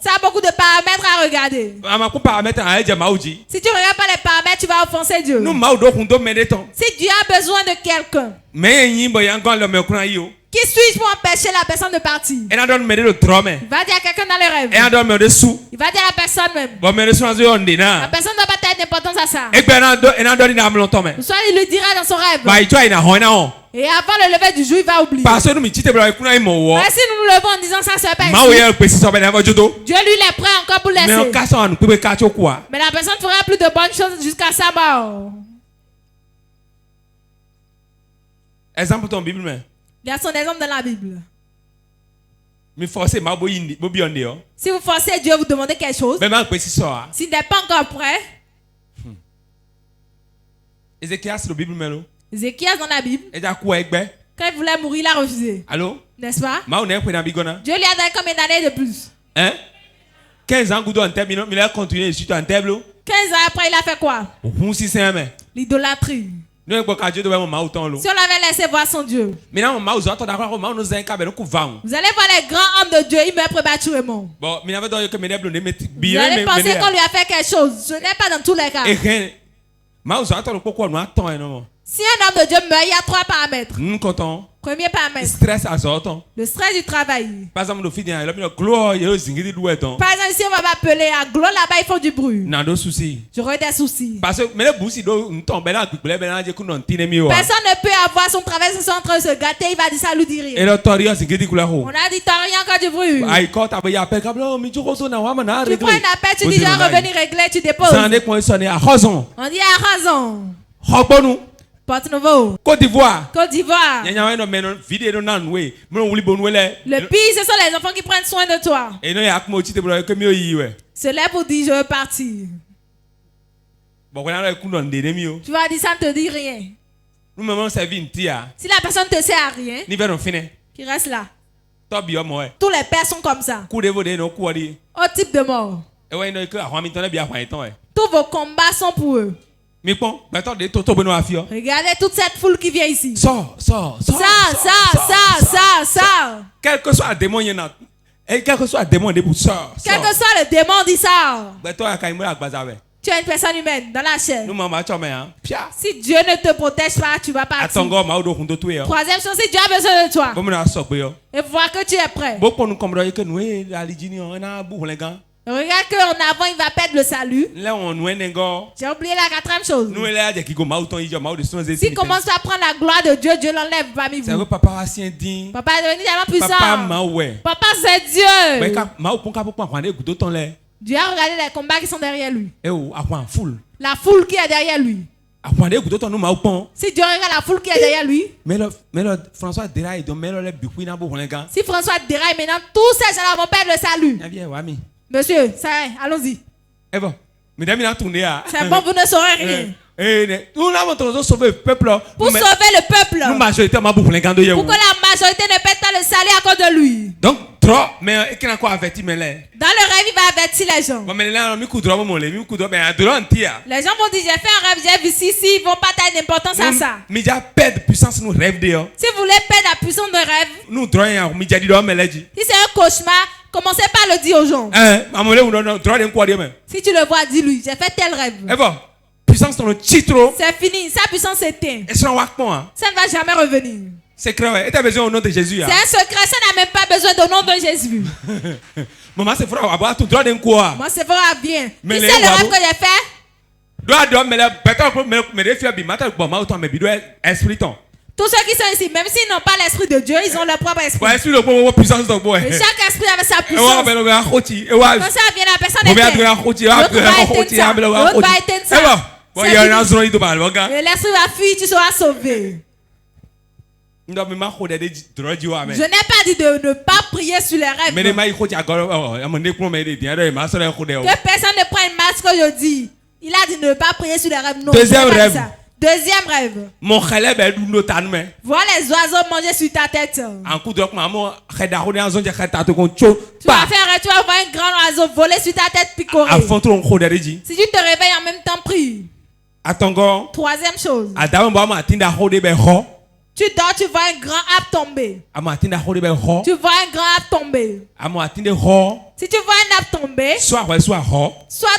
ça a beaucoup de paramètres à regarder. Si tu ne regardes pas les paramètres, tu vas offenser Dieu. Si Dieu a besoin de quelqu'un, qui suis-je pour empêcher la personne de partir? Il va dire à quelqu'un dans le rêve. Il va dire à la personne même. La personne ne doit pas être d'importance à ça. Soit il lui dira dans son rêve. Et avant le lever du jour, il va oublier. Si nous nous levons en disant ça, c'est pas ici. Dieu lui est prêt encore pour laisser. Mais la personne fera plus de bonnes choses jusqu'à sa mort. Exemple ton Bible, mais. Il y a son exemple dans la Bible. Si vous forcez Dieu à vous demander quelque chose, s'il n'est pas encore prêt, Ézéchias dans la Bible, quand il voulait mourir, il a refusé. Allô? N'est-ce pas? Dieu lui a donné combien d'années de plus? 15 ans, il a continué sur un tableau. 15 ans après, il a fait quoi? L'idolâtrie. Si on l'avait laissé voir son Dieu. Vous allez voir les grands hommes de Dieu, ils meurent prématurément. Vous allez penser qu'on lui a fait quelque chose. Ce n'est pas dans tous les cas. Si un homme de Dieu meurt, il y a 3 paramètres. Premier paramètre. Le stress du travail. Par exemple, ici on va m'appeler à Glo, là-bas ils font du bruit. J'aurais des soucis. Personne ne peut avoir son travail, ils sont en train de se gâter, il va dire ça lui dit rien. On a dit t'as rien encore du bruit. Tu prends un appel, tu dis je vais revenir régler, tu déposes. On dit à raison. Porte Nouveau. Côte d'Ivoire. Le pire, ce sont les enfants qui prennent soin de toi. C'est là pour dire je veux partir. Tu vas dire ça ne te dit rien. Si la personne ne te sert à rien, qui reste là. Tous les pères sont comme ça. Au type de mort. Tous vos combats sont pour eux. Regardez toute cette foule qui vient ici. Ça. Quel que soit le démon, il y en a. Et quel que soit le démon, il pour ça. Quel que soit le démon, dit ça. Tu es une personne humaine dans la chair. Si Dieu ne te protège pas, tu vas partir. Troisième chose, si Dieu a besoin de toi, et voir que tu es prêt. Regarde qu'en avant il va perdre le salut. J'ai oublié la 4e chose. S'il commence à prendre la gloire de Dieu, Dieu l'enlève parmi vous. Papa est devenu tellement puissant. Papa c'est Dieu. Dieu a regardé les combats qui sont derrière lui. La foule qui est derrière lui. Si Dieu regarde la foule qui est derrière lui. Si François déraille maintenant, tous ces gens-là vont perdre le salut. Monsieur, ça y est, allons-y. C'est bon, vous ne saurez rien. Pour sauver le peuple. Pour que la majorité ne perde pas le salut à cause de lui. Donc, trop, mais dans le rêve, il va avertir les gens. Les gens vont dire, j'ai fait un rêve, j'ai vu ici, ils vont pas donner d'importance à ça. Si vous voulez perdre la puissance de rêve, si c'est un cauchemar, commencez par le dire aux gens. Si tu le vois, dis-lui, j'ai fait tel rêve. C'est fini, sa puissance s'éteint. Ça ne va jamais revenir. C'est un secret, ça n'a même pas besoin du nom de Jésus. Maman, c'est fort, moi, c'est fort bien. Si c'est le rêve que j'ai fait, tous ceux qui sont ici, même s'ils n'ont pas l'esprit de Dieu, ils ont leur propre esprit. Et chaque esprit avait sa puissance. Quand ça vient, la personne est l'autre va éteindre ça. Et l'esprit va fuir, tu seras sauvé. Je n'ai pas dit de ne pas prier sur les rêves. Que personne ne prenne mal ce que je dis. Il a dit de ne pas prier sur les rêves. Non, deuxième rêve. Deuxième rêve. Vois les oiseaux manger sur ta tête. Tu vas faire un rêve, tu vas voir un grand oiseau voler sur ta tête picorer. Si tu te réveilles en même temps, prie. Troisième chose. Tu dors, tu vois un grand arbre tomber. Tu vois un grand arbre tomber. Si tu vois un arbre tomber, soit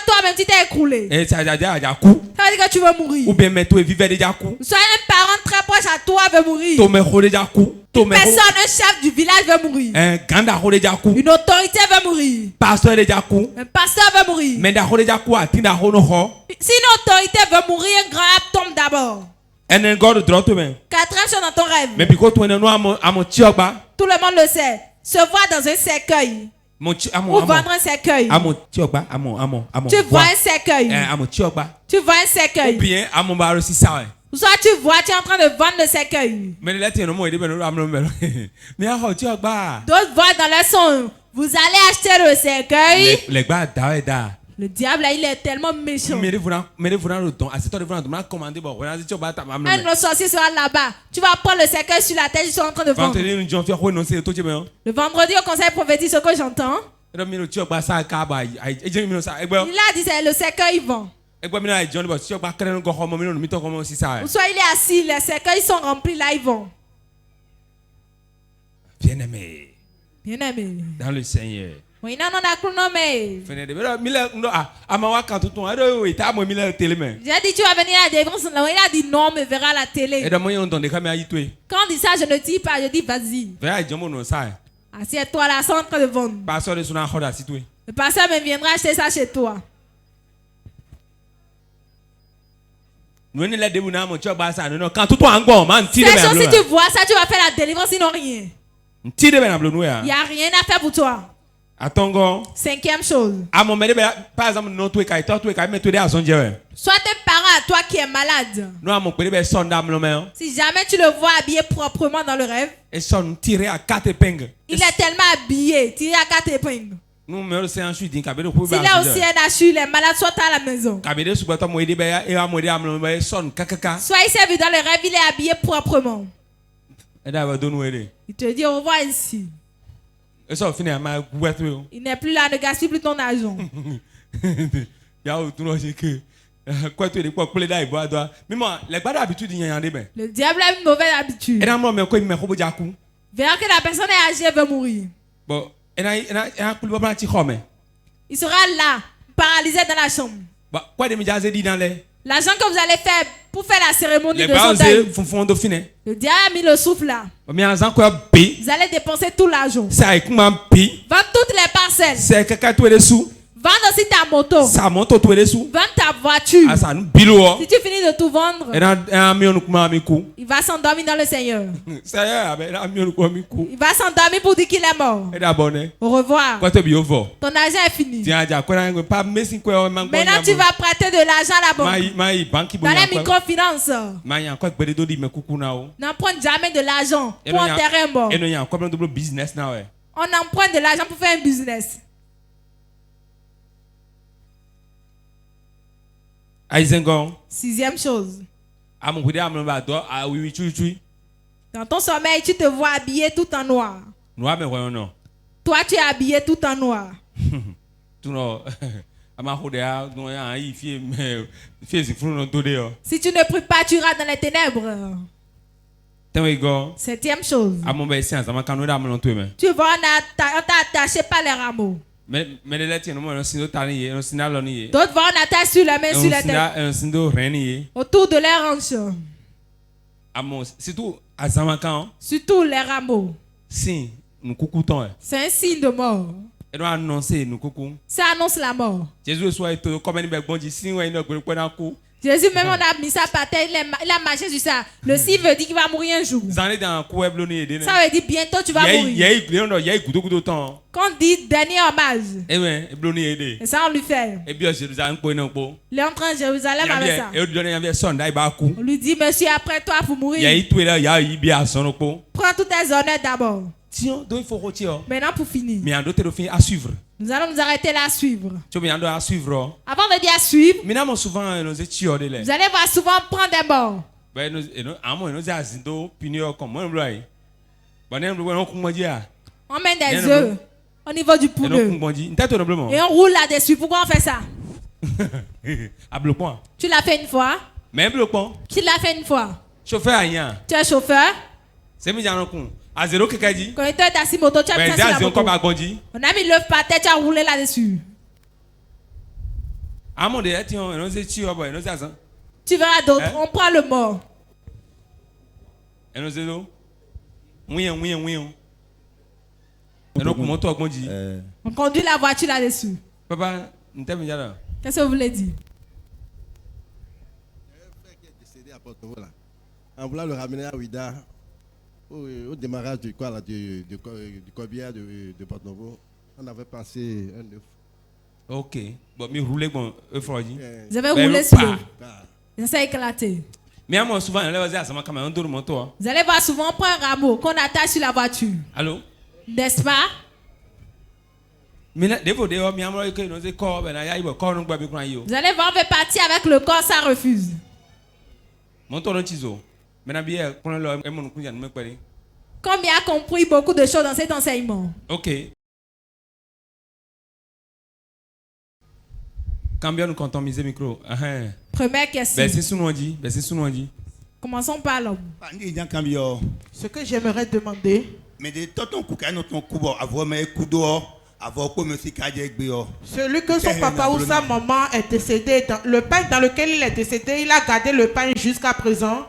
toi-même tu t'es écroulé. Ça veut dire que tu veux mourir. Soit un parent très proche à toi veut mourir. Une personne, un chef du village veut mourir. Une autorité veut mourir. Un pasteur veut mourir. Si une autorité veut mourir, un grand arbre tombe d'abord. Quatrième chose dans ton rêve. Tout le monde le sait. Se voir dans un cercueil. Ou vendre un cercueil. Tu vois un cercueil. Tu vois un cercueil. Soit tu vois, tu es en train de vendre le cercueil. D'autres voient dans leur son. Vous allez acheter le cercueil. Le diable là, il est tellement méchant. Un autre sorcier sera là-bas. Tu vas prendre le cercueil sur la tête, ils sont en train de vendre. Le vendredi au conseil prophétique, ce que j'entends, il a dit c'est le cercueil, il vend. soit il est assis, les cercueils sont remplis, là ils vont. Bien-aimé. Bien-aimé. Dans le Seigneur. Oui, non, non, non, mais. J'ai dit, tu vas venir à la délivrance, il a dit non, mais verra à la télé. Quand on dit ça, je ne dis pas, je dis vas-y. Assieds-toi là, c'est en train de vendre. Le pasteur me viendra acheter ça chez toi. Ces choses, si tu vois ça, tu vas faire la délivrance, sinon rien. Il n'y a rien à faire pour toi. Cinquième chose. Soit tes parents à toi qui est malade. Si jamais tu le vois habillé proprement dans le rêve. Il est tellement habillé, tiré à 4 épingles. S'il a aussi un assu, les malades sont à la maison. Soit il s'est vu dans le rêve, il est habillé proprement. Il te dit au revoir ici. Il n'est plus là, ne gaspille plus ton argent. Le diable a une mauvaise habitude. Vers que la personne est âgée, elle veut mourir. Il sera là, paralysé dans la chambre. L'argent que vous allez faire pour faire la cérémonie de son deuil. Le diable a mis le souffle là. Vous allez dépenser tout l'argent. Vendre toutes les parcelles. Vendre aussi ta moto. Vendre ta voiture. Si tu finis de tout vendre, il va s'endormir dans le Seigneur. Il va s'endormir pour dire qu'il est mort. Au revoir. Ton argent est fini. Maintenant tu vas prêter de l'argent à la banque. Dans les microfinances. N'emprunte jamais de l'argent pour enterrer un mort. On emprunte de l'argent pour faire un business. Sixième chose. Dans ton sommeil, tu te vois habillé tout en noir. Toi, tu es habillé tout en noir. Si tu ne pries pas, tu iras dans les ténèbres. Septième chose. Tu vois, on t'a attaché par les rameaux. D'autres vont en attache sur la main, sur la tête. Autour de leurs hanches. Surtout les rameaux. C'est un signe de mort. Ça annonce la mort. Jésus même on a mis ça par terre, il a marché sur ça. Le signe veut dire qu'il va mourir un jour. Ça veut dire bientôt tu vas mourir. Quand on dit dernier hommage, et ça on lui fait. Il est en train de Jérusalem avec ça. On lui dit monsieur après toi pour mourir. Prends tous tes honneurs d'abord. Maintenant pour finir. Nous allons nous arrêter là à suivre. Avant de dire à suivre, vous allez voir souvent prendre des morts. On met des œufs au niveau du poulet. Et on roule là-dessus. Pourquoi on fait ça? Tu l'as fait une fois? Qui l'a fait une fois? Tu es chauffeur? Quand tu es assis moto, tu as mis ça sur la moto. On a mis l'œuf par terre, tu as roulé là-dessus. Tu verras d'autres, on prend le mort. On conduit la voiture là-dessus. Qu'est-ce que vous voulez dire? En voulant le ramener à Ouida, au démarrage du corbillard de Porto-Novo, on avait passé un œuf. Ok. Bon, mais roulez bon œuf. Vous avez roulé sur l'œuf. Ça s'est éclaté. Mais souvent, vous allez voir souvent on prend un rameau qu'on attache sur la voiture. Allô? N'est-ce pas? Vous allez voir, on veut partir avec le corps, ça refuse. Combien a compris beaucoup de choses dans cet enseignement? Ok. Combien nous comptons miser micro? Première question. Commençons par l'homme. Ce que j'aimerais demander. Celui que son papa ou sa maman est décédé, le pain dans lequel il est décédé, il a gardé le pain jusqu'à présent.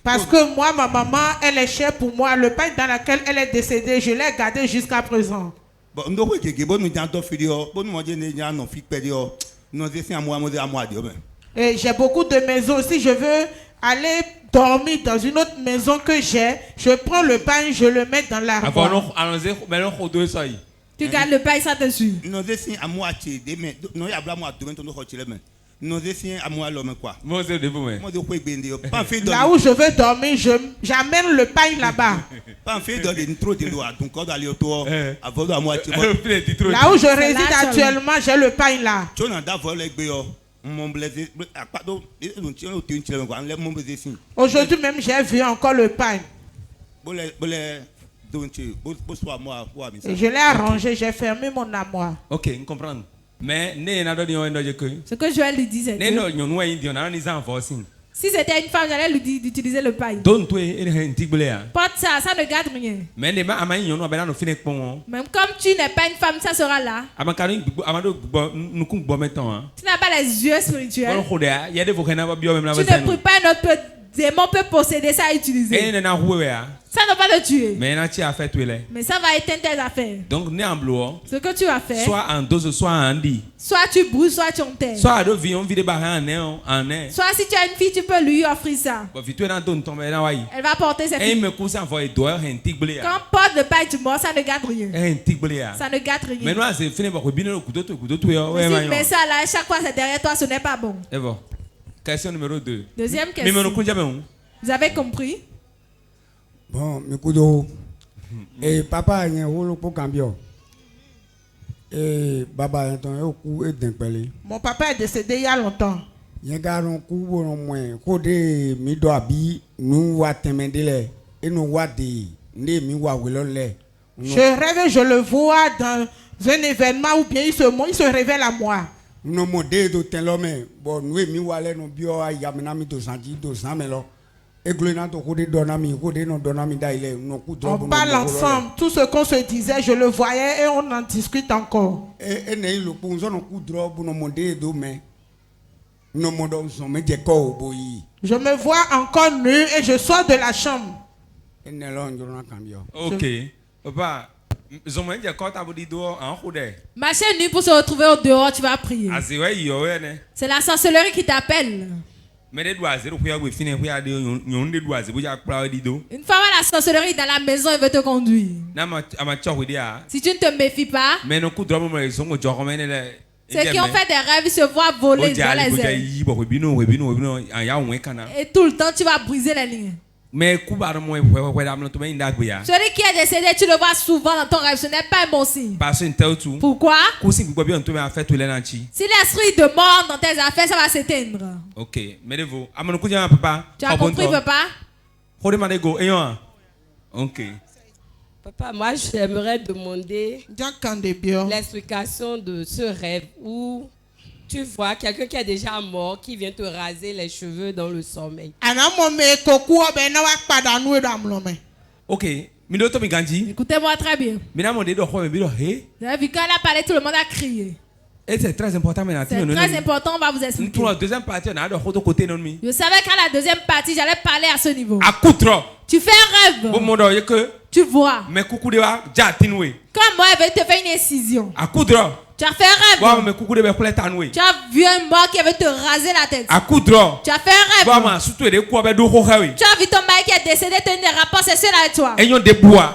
Parce que moi, ma maman, elle est chère pour moi. Le pain dans lequel elle est décédée, je l'ai gardé jusqu'à présent. Et j'ai beaucoup de maisons. Si je veux aller dormir dans une autre maison que j'ai, je prends le pain, je le mets dans l'armoire. Tu gardes le pain, ça te suit. Là où je veux dormir, j'amène le pain là-bas. Là où je réside actuellement, j'ai le pain là. Aujourd'hui même, j'ai vu encore le pain. Et je l'ai arrangé, j'ai fermé mon armoire. Ok, on comprend. Mais ce que Joël lui disait, si c'était une femme, j'allais lui dire d'utiliser le pain. Porte ça, ça ne garde rien. Même comme tu n'es pas une femme, ça sera là. Tu n'as pas les yeux spirituels. Tu ne pries pas, notre démon peut posséder ça et utiliser. Ça ne va pas te tuer. Mais ça va éteindre tes affaires. Donc, ce que tu vas faire, soit en dose, soit en dit. Soit tu brûles, soit tu enterres. Soit si tu as une fille, tu peux lui offrir ça. Elle va porter cette fille. Quand on porte le pain du mort, ça ne garde rien. Ça ne garde rien. Mais si tu mets ça là, chaque fois c'est derrière toi, ce n'est pas bon. Question numéro 2. Deuxième question. Vous avez compris? Bon, Mikudo. Et papa, il y a un peu cambio. Et baba, mon papa est décédé il y a longtemps. Il y a un coup au moins. Côté Midoabi, nous va temendele. Et nous va de miwa wilole. Je rêve, je le vois dans un événement où bien il se révèle à moi. Nous modèles de tel homme. Bon, nous miwa le no bio a yamenami to santi to samelo. On parle ensemble, tout ce qu'on se disait, je le voyais et on en discute encore. Je me vois encore nu et je sors de la chambre. Ok. Papa, marcher nu pour se retrouver au dehors, tu vas prier. C'est la sorcellerie qui t'appelle. Une fois la sorcellerie dans la maison, il veut te conduire. Si tu ne te méfies pas, ceux qui ont fait des rêves se voient voler dans les airs. Et tout le temps, tu vas briser les lignes. Celui qui est décédé, tu le vois souvent dans ton rêve. Ce n'est pas un bon signe. Pourquoi? Si l'esprit de mort dans tes affaires, ça va s'éteindre. Ok. Tu as compris, papa? Ok. Papa, moi j'aimerais demander l'explication de ce rêve où tu vois quelqu'un qui est déjà mort qui vient te raser les cheveux dans le sommeil. Ok. Écoutez-moi très bien. Vous avez vu quand elle a parlé, tout le monde a crié. Et c'est très important maintenant. C'est très important, on va vous expliquer. Pour la deuxième partie, on a de côté. Je savais qu'à la deuxième partie, j'allais parler à ce niveau. Tu fais un rêve. Tu vois. Comme moi, elle veut te faire une incision. Tu as fait un rêve. Tu as vu un mort qui veut te raser la tête. Tu as fait un rêve. Tu as vu ton mari qui est décédé tenir des rapports sexuels avec toi.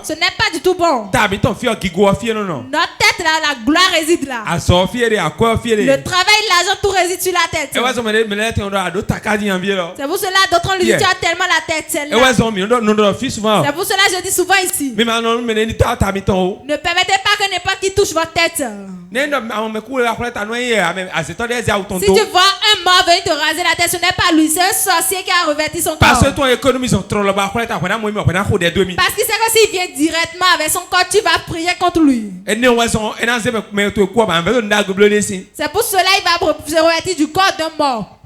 Ce n'est pas du tout bon. Notre tête là, la gloire réside là. Le travail, l'argent, tout réside sur la tête. C'est pour cela d'autres lui disent tu as tellement la tête celle-là. C'est pour cela je dis souvent ici. Ne permettez pas que n'importe qui touche votre tête. Si tu vois un mort venir te raser la tête, ce n'est pas lui, c'est un sorcier qui a revêtu son corps. Parce que c'est que s'il vient directement avec son corps, tu vas prier contre lui. C'est pour cela qu'il va se revêtir du corps d'un mort.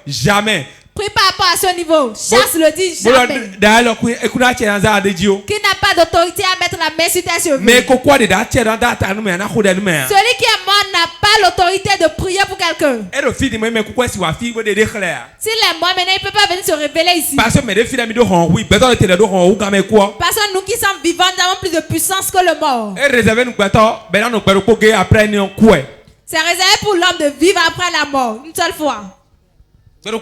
Jamais. Prie par rapport à ce niveau. Chasse le dit jamais. Qui n'a pas d'autorité à mettre la main sur tes cheveux. Celui qui est mort n'a pas l'autorité de prier pour quelqu'un. S'il est mort maintenant, il ne peut pas venir se révéler ici. Parce que nous qui sommes vivants, nous avons plus de puissance que le mort. C'est réservé pour l'homme de vivre après la mort, une seule fois. C'est une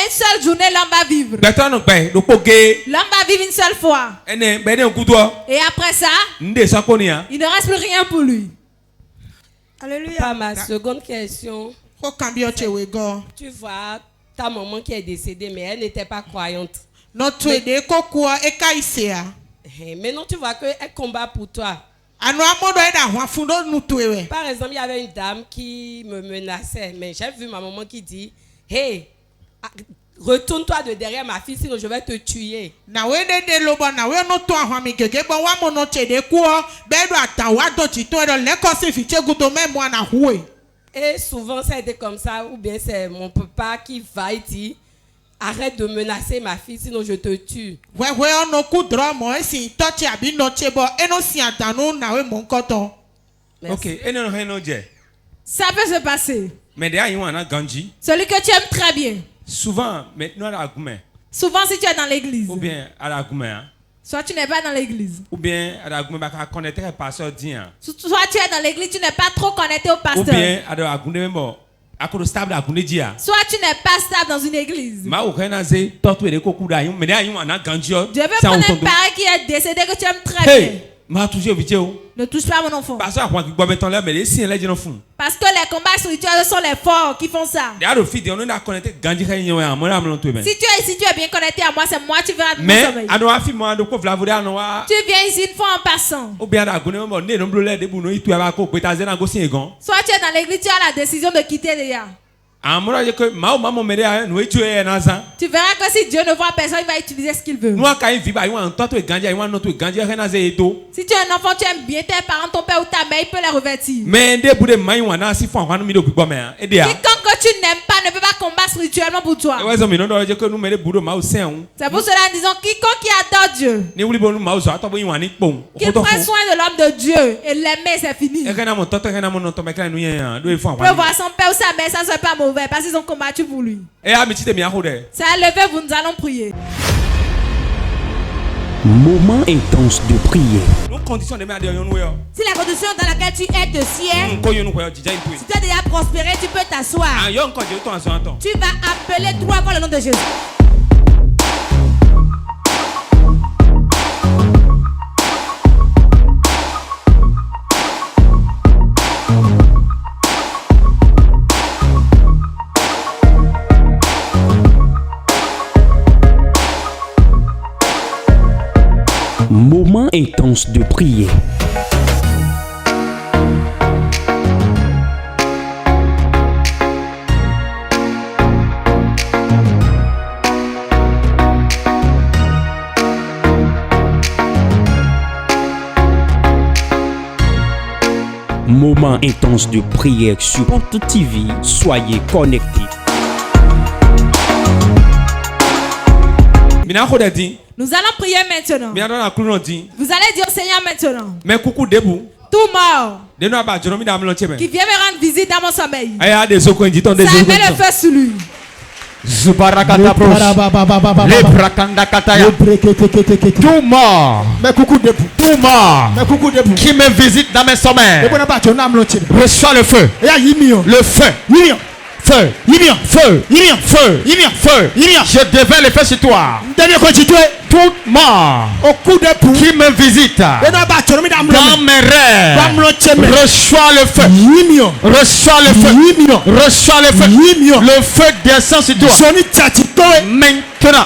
seule journée l'homme va vivre. L'homme va vivre une seule fois. Et après ça, il ne reste plus rien pour lui. Alléluia. Pas ma seconde question. Tu vois ta maman qui est décédée, mais elle n'était pas croyante. Maintenant tu vois qu'elle combat pour toi. Par exemple, il y avait une dame qui me menaçait, mais j'ai vu ma maman qui dit, hey, retourne-toi de derrière ma fille, sinon je vais te tuer. Et souvent ça a été comme ça, ou bien c'est mon papa qui va et dit, arrête de menacer ma fille, sinon je te tue. Ok, ça peut se passer. Celui que tu aimes très bien. Souvent si tu es dans l'église. Ou bien soit tu n'es pas dans l'église. Ou bien soit tu es dans l'église, tu n'es pas trop connecté au pasteur. Ou bien soit tu n'es pas stable dans une église. Dieu veut prendre un père qui est décédé que tu aimes très bien. Ne touche pas mon enfant. Parce que les combats spirituels sont les forts qui font ça. Si tu es ici, tu es bien connecté à moi, c'est moi tu verras de mon sommeil. Tu viens ici une fois en passant. Soit tu es dans l'église, tu as la décision de quitter déjà. Tu verras que si Dieu ne voit personne, il va utiliser ce qu'il veut. Si tu es un enfant, tu aimes bien tes parents, ton père ou ta mère, il peut les revêtir. Quiconque tu n'aimes pas ne peut pas combattre spirituellement pour toi. C'est pour cela en disant quiconque qui adore Dieu, qu'il prenne soin de l'homme de Dieu et l'aimer, c'est fini. Il peut voir son père ou sa mère, ça ne serait pas mauvais parce qu'ils ont combattu pour lui. Ça a levé, nous allons prier. Moment intense de prière. Si la condition dans laquelle tu es te sied, si tu as déjà prospéré, tu peux t'asseoir. Tu vas appeler 3 fois le nom de Jésus. Moment intense de prière. Moment intense de prière sur Porte TV. Soyez connectés. Nous allons prier maintenant. Vous allez dire au Seigneur maintenant. Tout mort qui vient me rendre visite dans mon sommeil. Ça met le feu sur lui. Tout mort qui me visite dans mes sommeils, reçois le feu. Le feu. Feu, feu, feu, feu. Je déverse le feu sur toi. Toute mort qui me visite dans mes rêves, reçois le feu. Reçois le feu. Reçois le feu. Le feu descend sur toi. Maintenant.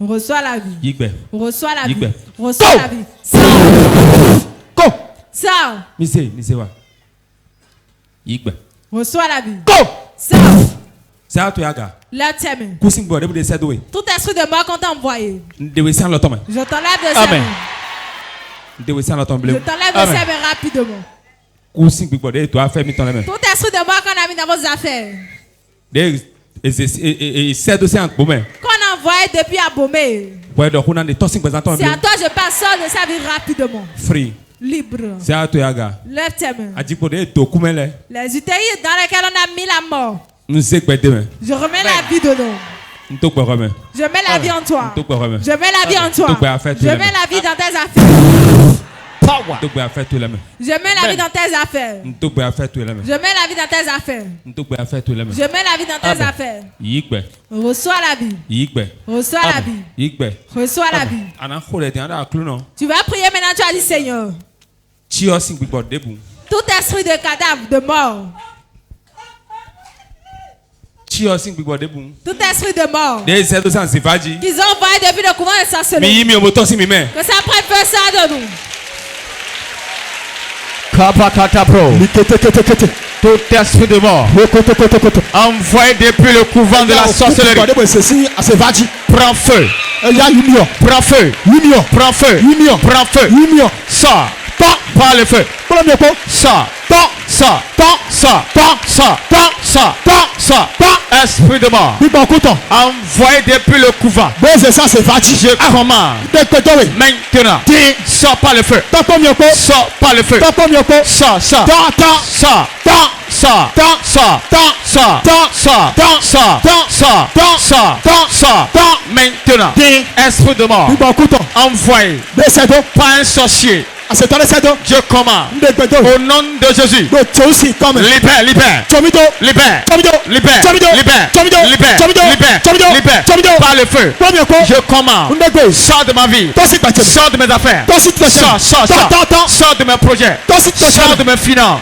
Reçois la vie. Yigbe. Reçois la vie. Yigbe. Reçois la vie. Go. Sors. Mise wa. Yigbe. Reçois la vie. Go. Sors. Ça to yaga. Lève tes mains. Kusing bo de bude sedwe. Tout esprit de mort qu'on t'a envoyé. Dewe san lo tome. Je t'enlève de Amen. ses Dewe san lo tome. Je t'enlève de ses mains rapidement. Kusing bo de to affaire mi ton main. Tout esprit de mort qu'on a mis dans vos affaires. Et c'est de ça bon mais. Qu'on a envoyé depuis à Bomé. Ouais donc on a des tossing présentant. C'est à toi je passe de sa vie rapidement. Free. Libre. C'est à toi yaga. Lève tes mains. A dit pour de to kumele. Les utéries dans lesquelles on a mis la mort. Nous c'est quoi demain. Je remets la vie dedans. Je mets la vie en toi. Je mets la vie en toi. Je mets la vie dans tes affaires. Je mets la vie dans tes affaires. Je mets la vie dans tes affaires. Je mets la vie dans tes affaires. Reçois la vie. Reçois la vie. Reçois la vie. Tu vas prier maintenant, tu as dit Seigneur. Tout esprit de cadavre, de mort. Tout esprit de mort qu'ils ont envoyé depuis le couvent de sorcellerie. Que ça prenne feu ça de nous. Tout esprit de mort envoyé depuis le couvent de la sorcellerie. Prends feu. Prends feu. Prends feu. Prends feu. Sors. Par le feu. Sors. Esprit de mort envoyé depuis le couvent. Je commande maintenant. Sors par le feu. Sors par le feu. Sors. Maintenant. Esprit de mort envoyé par un sorcier. Je commande au nom de Jésus. Libère, libère, libère, libère, libère, par le feu. Je commande. Sors de ma vie. Sors de mes affaires. Sors de mes projets. Sors de mes finances.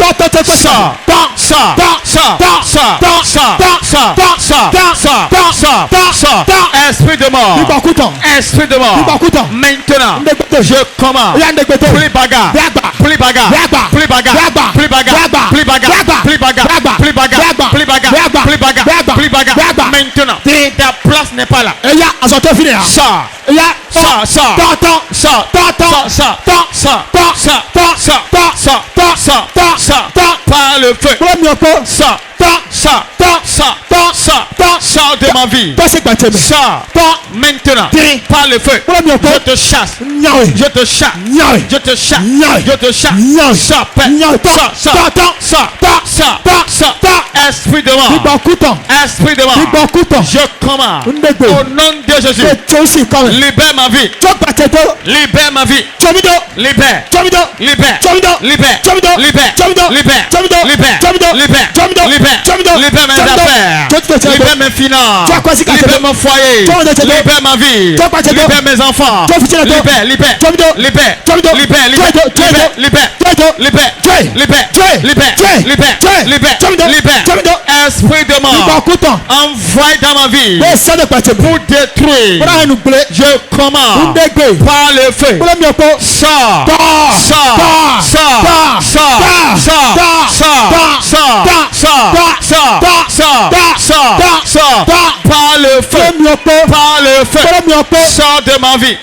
Esprit de mort. Esprit de mort. Maintenant, je commande. Bagarre, plus bagarre, plus bagarre, plus bagarre, plus bagarre, plus bagarre, plus bagarre, plus bagarre, plus bagarre, plus bagarre. Maintenant, ta place n'est pas là. Sors, par le feu. Sors de ma vie. Sors maintenant par le feu. Je te chasse. Je te chasse. Je te chasse. Je te chasse. Sors. Esprit de mort. Esprit de mort. Je commande au nom de Jésus. Libère ma vie. Libère ma vie. Libère. Libère. Libère. Libère mes affaires. Libère mes finances. Libère mon foyer. Libère ma vie. Libère mes enfants. Libère. Esprit de mort envoyé dans ma vie pour détruire. Je commande par le feu. Sors. Par le feu. Sors de ma vie.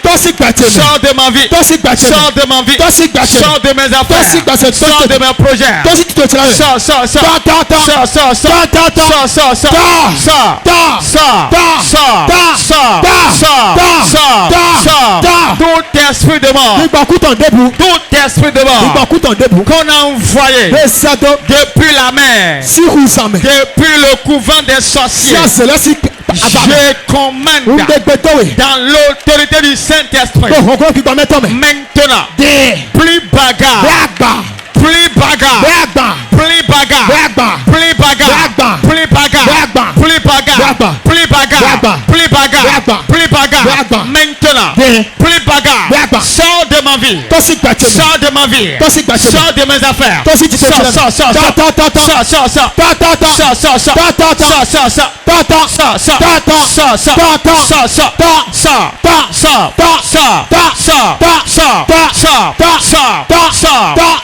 Sors de ma vie. Sors de ma vie. Sors de mes affaires. Sors de mes projets. Tout esprit de mort. Tout esprit de mort qu'on a envoyé depuis la mer, depuis le couvent des sorciers. Je commande dans l'autorité du Saint-Esprit. Maintenant, plus bagarre. Plus bagarre. Plus bagarre. Plus bagarre. Plus bagarre. Plus bagarre. Plus bagarre. Plus bagarre. Plus bagarre. Maintenant, plus bagarre. Sors de ma vie. Sors de ma vie. Sors de mes affaires.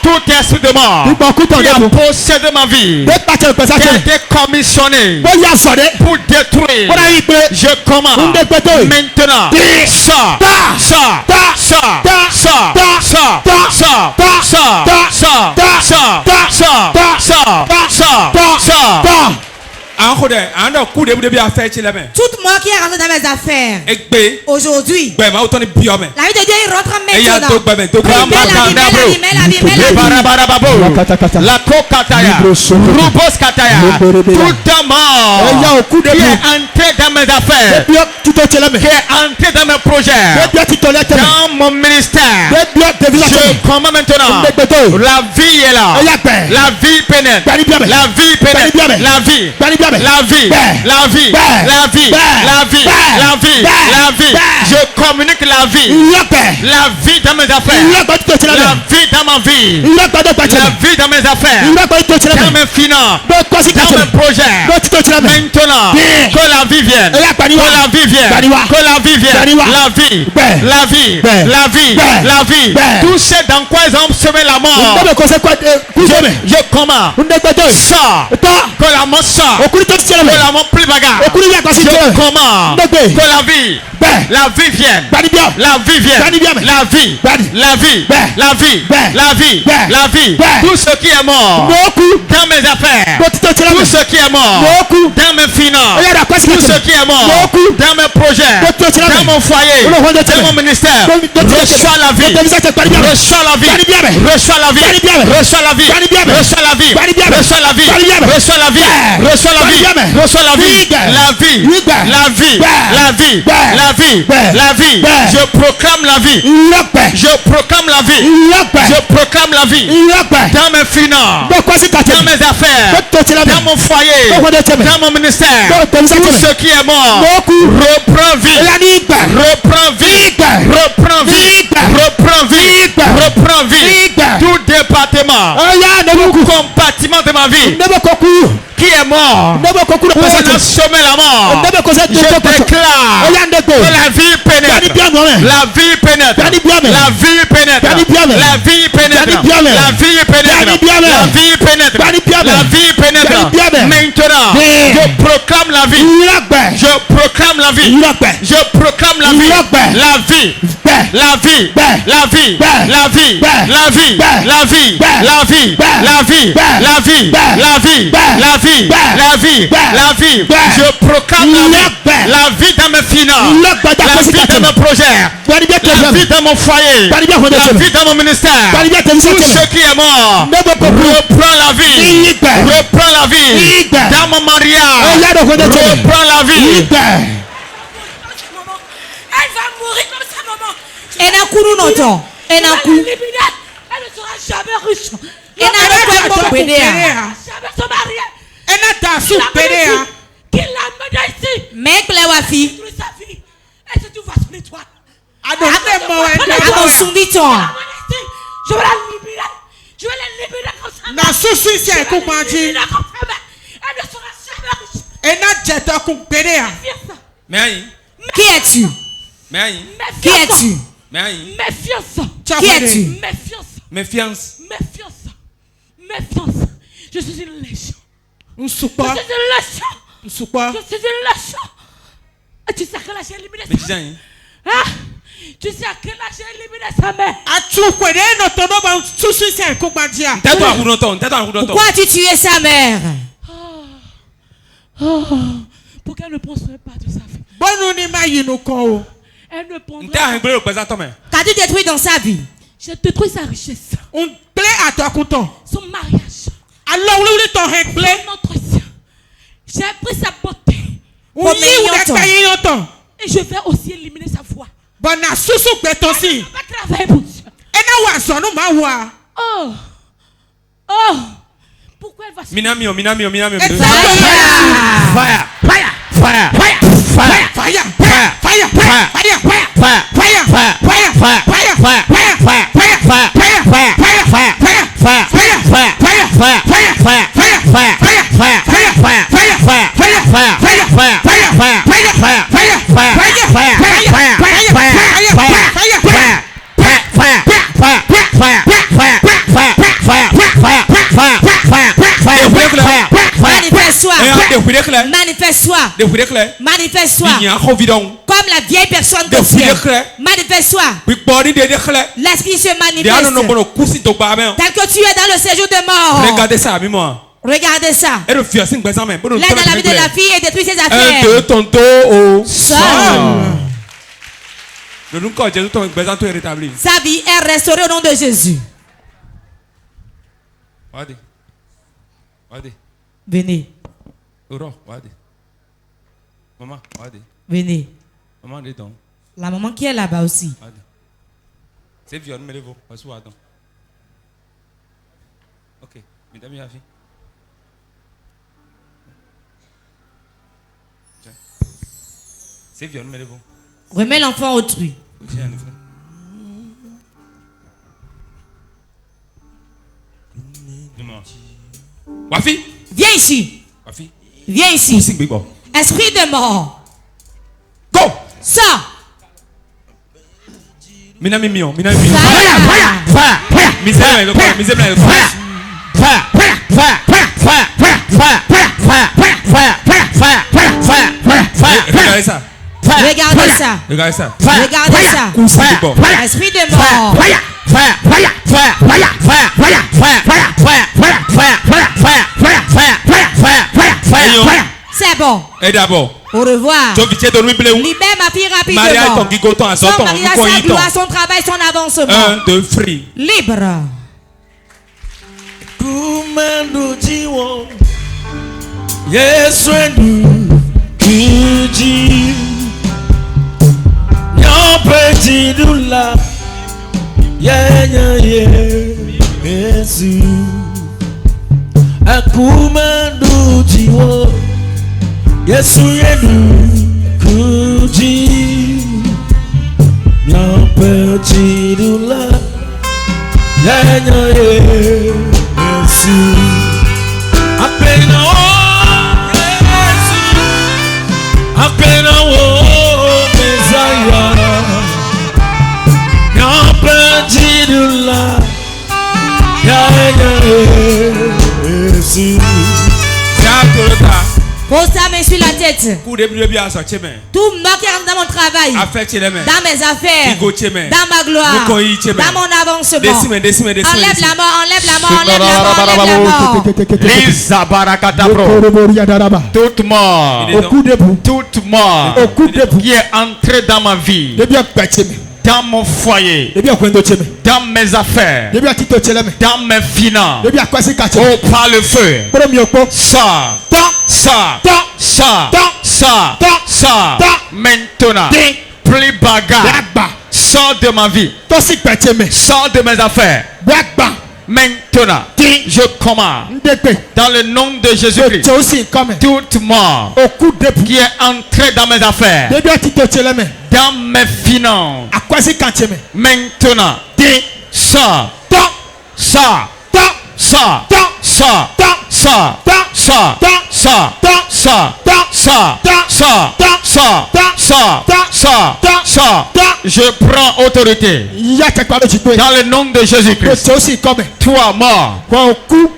Tout esprit de mort qui a possédé ma vie, qui a été commissionné pour détruire, je commande maintenant. Toute mort qui est rentrée dans mes affaires aujourd'hui, la vie de Dieu il rentre maintenant. La kokataya, Rubos kataya, toute mort qui est entré dans mes affaires, qui est entré dans mes projets, dans mon ministère, je commande maintenant. La vie est là. La vie pénètre. La vie pénètre. La vie. La vie. La vie. La vie. La vie. La vie. La vie. Je communique la vie. La vie dans mes affaires. La vie dans ma vie. La vie dans mes affaires. Dans mes finances. Dans mes projets. Maintenant, que la vie vienne. Que la vie vienne. Que la vie vienne. La vie. La vie. La vie. La vie. Tout ce dans quoi ils ont semé la mort. Je commande. Sors. Que la mort sort. Que la mort plus bagarre. Je commande. Que la vie. La vie vienne. La vie vienne. La vie. La vie. La vie. La vie. La vie. Tout ce qui est mort dans mes affaires. Tout ce qui est mort dans mes finances. Tout ce qui est mort dans mes projets. Dans mon foyer. Dans mon ministère. Reçois la vie. Reçois la vie. Reçois la vie. Reçois la vie. Reçois la vie. Reçois la vie. Reçois la vie. Reçois la vie. Reçois la vie. La vie. La vie. La vie. La vie. La vie. Je proclame la vie. Je proclame la vie. Je proclame la vie. Dans mes finances. Dans mes affaires. Dans mon foyer. Dans mon ministère. Tout ce qui est mort. Reprends vie. Reprends vie. Reprends vie. Reprends vie. Reprends vie. Tout département. Tout compartiment de ma vie qui est mort, on a semé la mort. Je déclare que la vie pénètre. La vie pénètre. La vie pénètre. La vie pénètre. La vie pénètre. La vie pénètre. La vie pénètre. Maintenant, je proclame la vie. Je proclame la vie. Je proclame la vie. La vie. La vie. La vie. La vie. La vie. La vie. La vie. La vie. La vie. La vie. La vie. La vie, la vie, je proclame la vie dans mes finances, la vie dans mes projets, la vie dans mon foyer, la vie dans mon ministère, tout ce qui est mort, reprends la vie, reprends la vie, dans mon mariage, reprends la vie. Elle va mourir comme ça, maman. Elle a couru longtemps. Elle a couru. Elle ne sera jamais riche. Elle n'a pas de jamais son mari. Elle n'a pas de qui l'a mené ici. Mais que la wafi. Sa vie. Et c'est tout va son étoile. Je vais la libérer. Je vais la libérer comme ça. Na souci c'est comment dire. Elle ne sera jamais riche. Elle n'a jeta kumpere. Mais qui es-tu? Qui es-tu? Méfiance. Qui es-tu? Méfiance. Je suis une lèche. Je suis une lèche. Je suis une lèche. Tu sais à quel âge j'ai éliminé sa mère? Hein? Tu sais à quel âge j'ai éliminé sa mère? Pourquoi as-tu tué sa mère? Pour qu'elle ne prenne pas de sa vie. Elle ne prendra pas. Qu'as-tu détruit dans sa vie? J'ai détruit sa richesse. Son mariage. Son entretien. J'ai pris sa beauté. Et je vais aussi éliminer sa voix. Elle ne va pas travailler pour Dieu. Oh. Pourquoi elle va se... Minamio. Fire. Manifeste-toi. Manifeste-toi. Comme la vieille personne de ciel. Manifeste-toi. L'esprit se manifeste. Tel que tu es dans le séjour de mort. Regardez ça, moi. Regardez ça. L'aide dans la vie de la fille et détruit ses affaires. 1, 2, ton dos au sol. Sa vie est restaurée au nom de Jésus. Venez. Venez. La maman qui est là-bas aussi. C'est vieux, mais vous. Ok, mesdames et filles. C'est vieux, mais vous. Remets l'enfant autrui. Wafi. Viens ici. Wafi. Viens ici. Esprit de mort. Go. Sors. Minami mio. Fire. Regardez ça. Regardez ça. Regardez ça. Regardez ça. Esprit de mort. C'est bon. Et d'abord. Au revoir. Libère ma fille rapidement. Son mariage, sa gloire, son travail, son avancement. 1, 2, free. Libre. Yesu enu kiji Nyope dula Yesu Akumando jiwo Yesu enu kuji Nyope dula Yesu Apena Messiah, Pose ta main sur la tête. Tout mort qui rentre dans mon travail, dans mes affaires, dans ma gloire, dans mon avancement. Enlève la mort, enlève la mort, enlève la mort. Toute mort, toute mort qui est entrée dans ma vie, dans mon foyer, dans mes affaires, dans mes finances, par le feu, sors, sors, maintenant, plus bagarre, sors de ma vie, sors de mes affaires, maintenant, je commande dans le nom de Jésus-Christ, toute mort qui est entrée dans mes affaires, dans mes finances, maintenant, sors, sors, sors, sors, sors, sors, sors, sors, sors, sors, sors, sors, sors. Je prends autorité dans le nom de Jésus-Christ. Toi mort,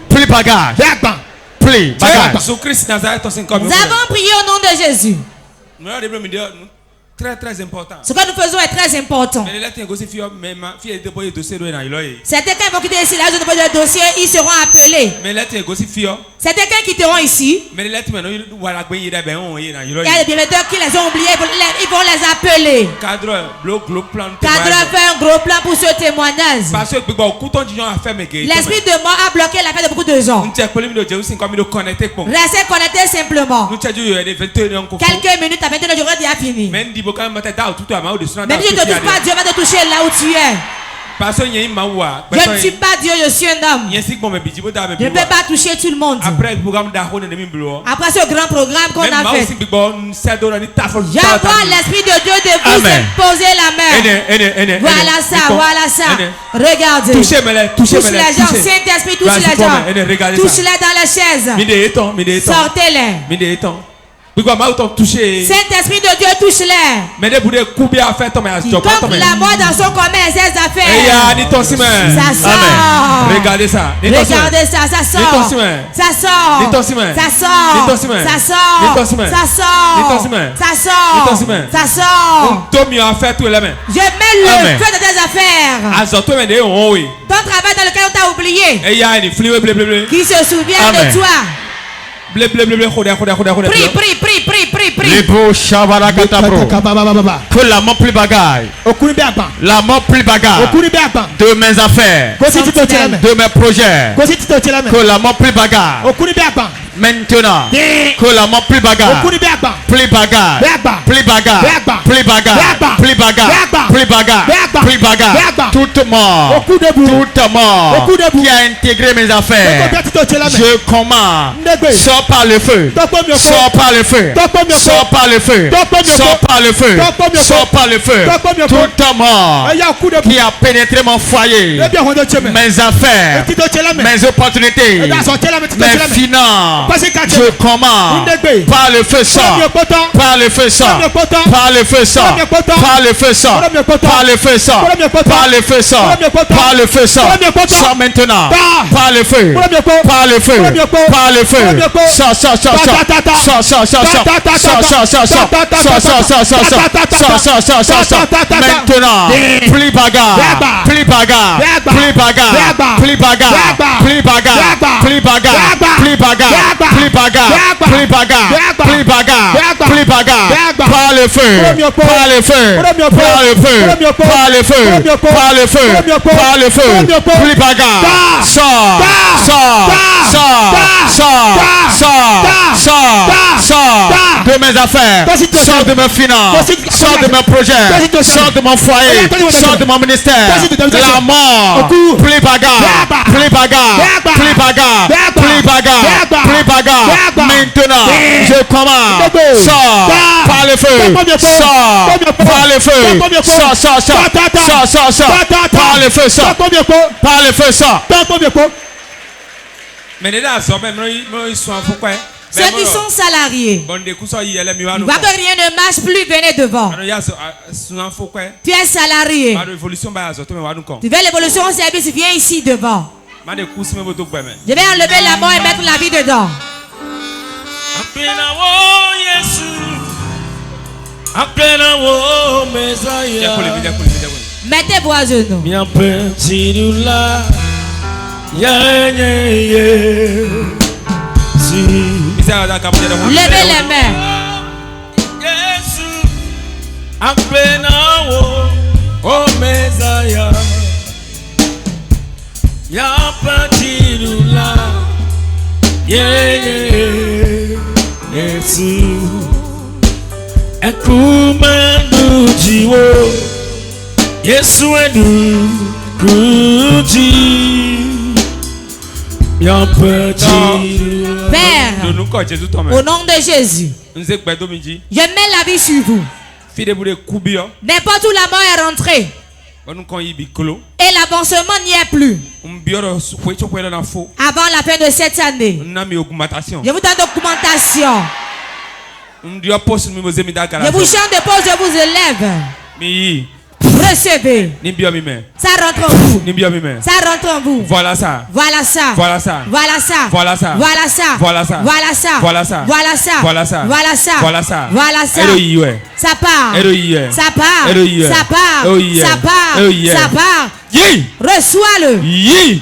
plus bagage, plus bagage. Nous avons prié au nom de Jésus. Très important. Ce que nous faisons est très important. Certains qui vont quitter ici, là, je dépose le dossier, ils seront appelés. Certains qui quitteront ici, il y a des bienfaiteurs qui les ont oubliés, ils vont les appeler. Cadre fait un gros plan pour ce témoignage. L'esprit de mort a bloqué la fête de beaucoup de gens. Restez connectés simplement. Quelques minutes à maintenant, j'aurais déjà fini. Même si tu ne te touches pas, Dieu va te toucher là où tu es. Je ne suis pas Dieu, je suis un homme. Je ne peux pas toucher tout le monde. Après ce grand programme qu'on a fait, j'envoie l'Esprit de Dieu de vous poser la main. Voilà ça, voilà ça. Regardez. Touche les gens. Saint-Esprit, touche les gens. Touche-les dans les chaises. Sortez-les. Saint-Esprit de Dieu, touche-les. Comme la mort dans son commerce, ses affaires. Ça sort. Regardez ça. Regardez ça, ça sort. Ça sort. Ça sort. Ça sort. Ça sort. Ça sort. Ça sort. Je mets le feu dans tes affaires. Ton travail dans lequel on t'a oublié. Qui se souvient de toi. Prie. Les beaux chavala katabro. Que la mort plus bagaille. La mort plus bagaille. De mes affaires. De mes projets. Que la mort plus bagaille. Maintenant, que la mort plus bagarre, plus bagarre, plus bagarre, plus bagarre, plus bagarre, plus bagarre, plus bagarre, toute mort qui a intégré mes affaires, je commande, sors par le feu, sors par le feu, sors par le feu, sors par le feu, sors par le feu, toute mort qui a pénétré mon foyer, mes affaires, mes opportunités, mes finances. Je commande par le feu sort, par le feu sort, par le feu sort, par le feu sort, par le feu sort, par le feu sort, par le feu sort, sort maintenant, par le feu, par le feu, par le feu, sort, sort, sort, sort, sort, sort, sort, sort, sort, sort, sort, sort, maintenant, plus bagarre, plus bagarre, plus bagarre, plus bagarre, plus bagarre, plus bagarre, plus bagarre. Plus bagarre, plus bagarre, plus bagarre, plus bagarre, par le feu, par le feu, par le feu, par le feu, par le feu, par le feu, plus bagarre, sort, sort, sort, sort, sort, sort, sort de mes affaires, sort de mes finances, sort de mes projets, sort de mon foyer, sort de mon ministère, la mort, plus bagarre, plus bagarre, plus bagarre, plus bagarre, plus bagarre. Maintenant, je commande, sors par le feu, sors par le feu, sors, sors, sors, sors, sors, sors, par le feu, sors, par le feu, sors. Ceux qui sont salariés, voient que rien ne marche plus, venez devant. Tu es salarié. Tu veux l'évolution au service, viens ici devant. Je vais enlever la mort et mettre la vie dedans. Mettez-vous à genoux. Levez les mains. Père, au nom de Jésus, je mets la vie sur vous. N'importe où la mort est rentrée et l'avancement n'y est plus. Avant la fin de cette année, je vous donne d'augmentation. Je vous chante de pause, je vous élève. Recevez. Ça rentre en vous. Ça rentre en vous. Voilà ça. Voilà ça. Voilà ça. Voilà ça. Voilà ça. Voilà ça. Voilà ça. Voilà ça. Voilà ça. Voilà ça. Voilà ça. Voilà ça. Voilà ça. Voilà ça. Ça part. Ça part. Ça part. Ça part. Ça part. Reçois-le.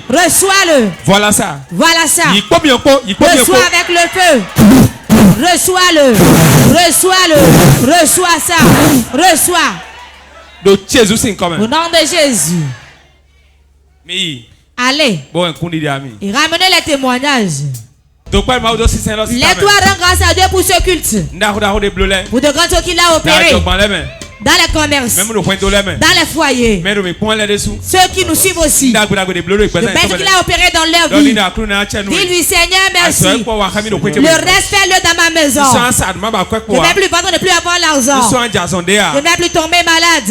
Reçois-le. Voilà ça. Voilà ça. Reçois avec le feu. Reçois-le. Reçois-le. Reçois ça. Reçois. Au nom de Jésus. Allez. Et ramenez les témoignages. Lève-toi, rends grâce à Dieu pour ce culte. Pour de grandes choses qu'il a opéré. Dans les commerces. Dans les foyers. Ceux qui nous suivent aussi. Le maître qui l'a opéré dans leur vie. Dis-lui, Seigneur, merci. Le reste, fais-le dans ma maison. Je ne vais plus vendre, ne plus avoir l'argent. Je ne vais plus tomber malade.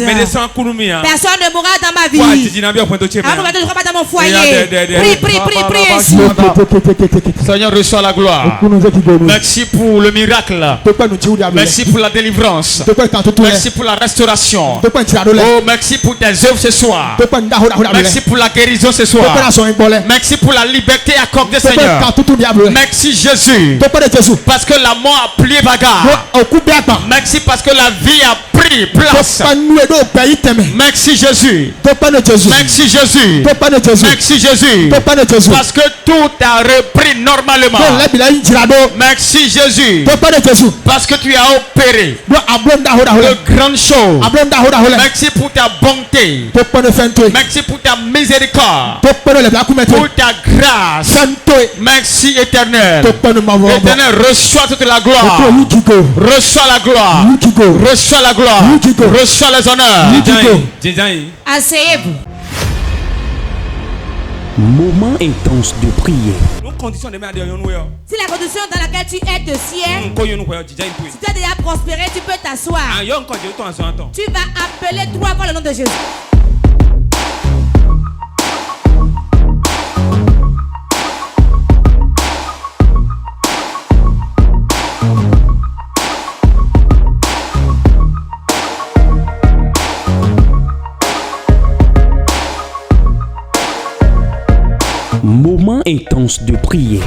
Personne ne mourra dans ma vie. Dans mon foyer. Prie ainsi. Seigneur, reçois la gloire. Merci pour le miracle. Merci pour la délivrance. Merci pour la restauration. Oh, merci pour tes œuvres ce soir. Merci pour la guérison ce soir. Merci pour la liberté accordée, Seigneur. Merci Jésus. Parce que la mort a plié bagarre. Merci parce que la vie a pris place. Merci Jésus. Merci Jésus. Merci Jésus. Parce que tout a repris normalement. Merci Jésus. Parce que tu as opéré de grandes choses. Merci pour ta bonté. Merci pour ta miséricorde. Pour ta grâce. Merci éternel. Éternel, reçois toute la gloire. Reçois la gloire. Reçois la gloire. Reçois les honneurs. Asseyez-vous. Moment intense de prière. Si la condition dans laquelle tu es te sied, si tu as déjà prospéré, tu peux t'asseoir. Tu vas appeler 3 fois le nom de Jésus. Moment intense de prière.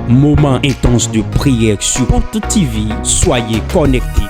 Moment intense de prière sur Porte TV. Soyez connectés.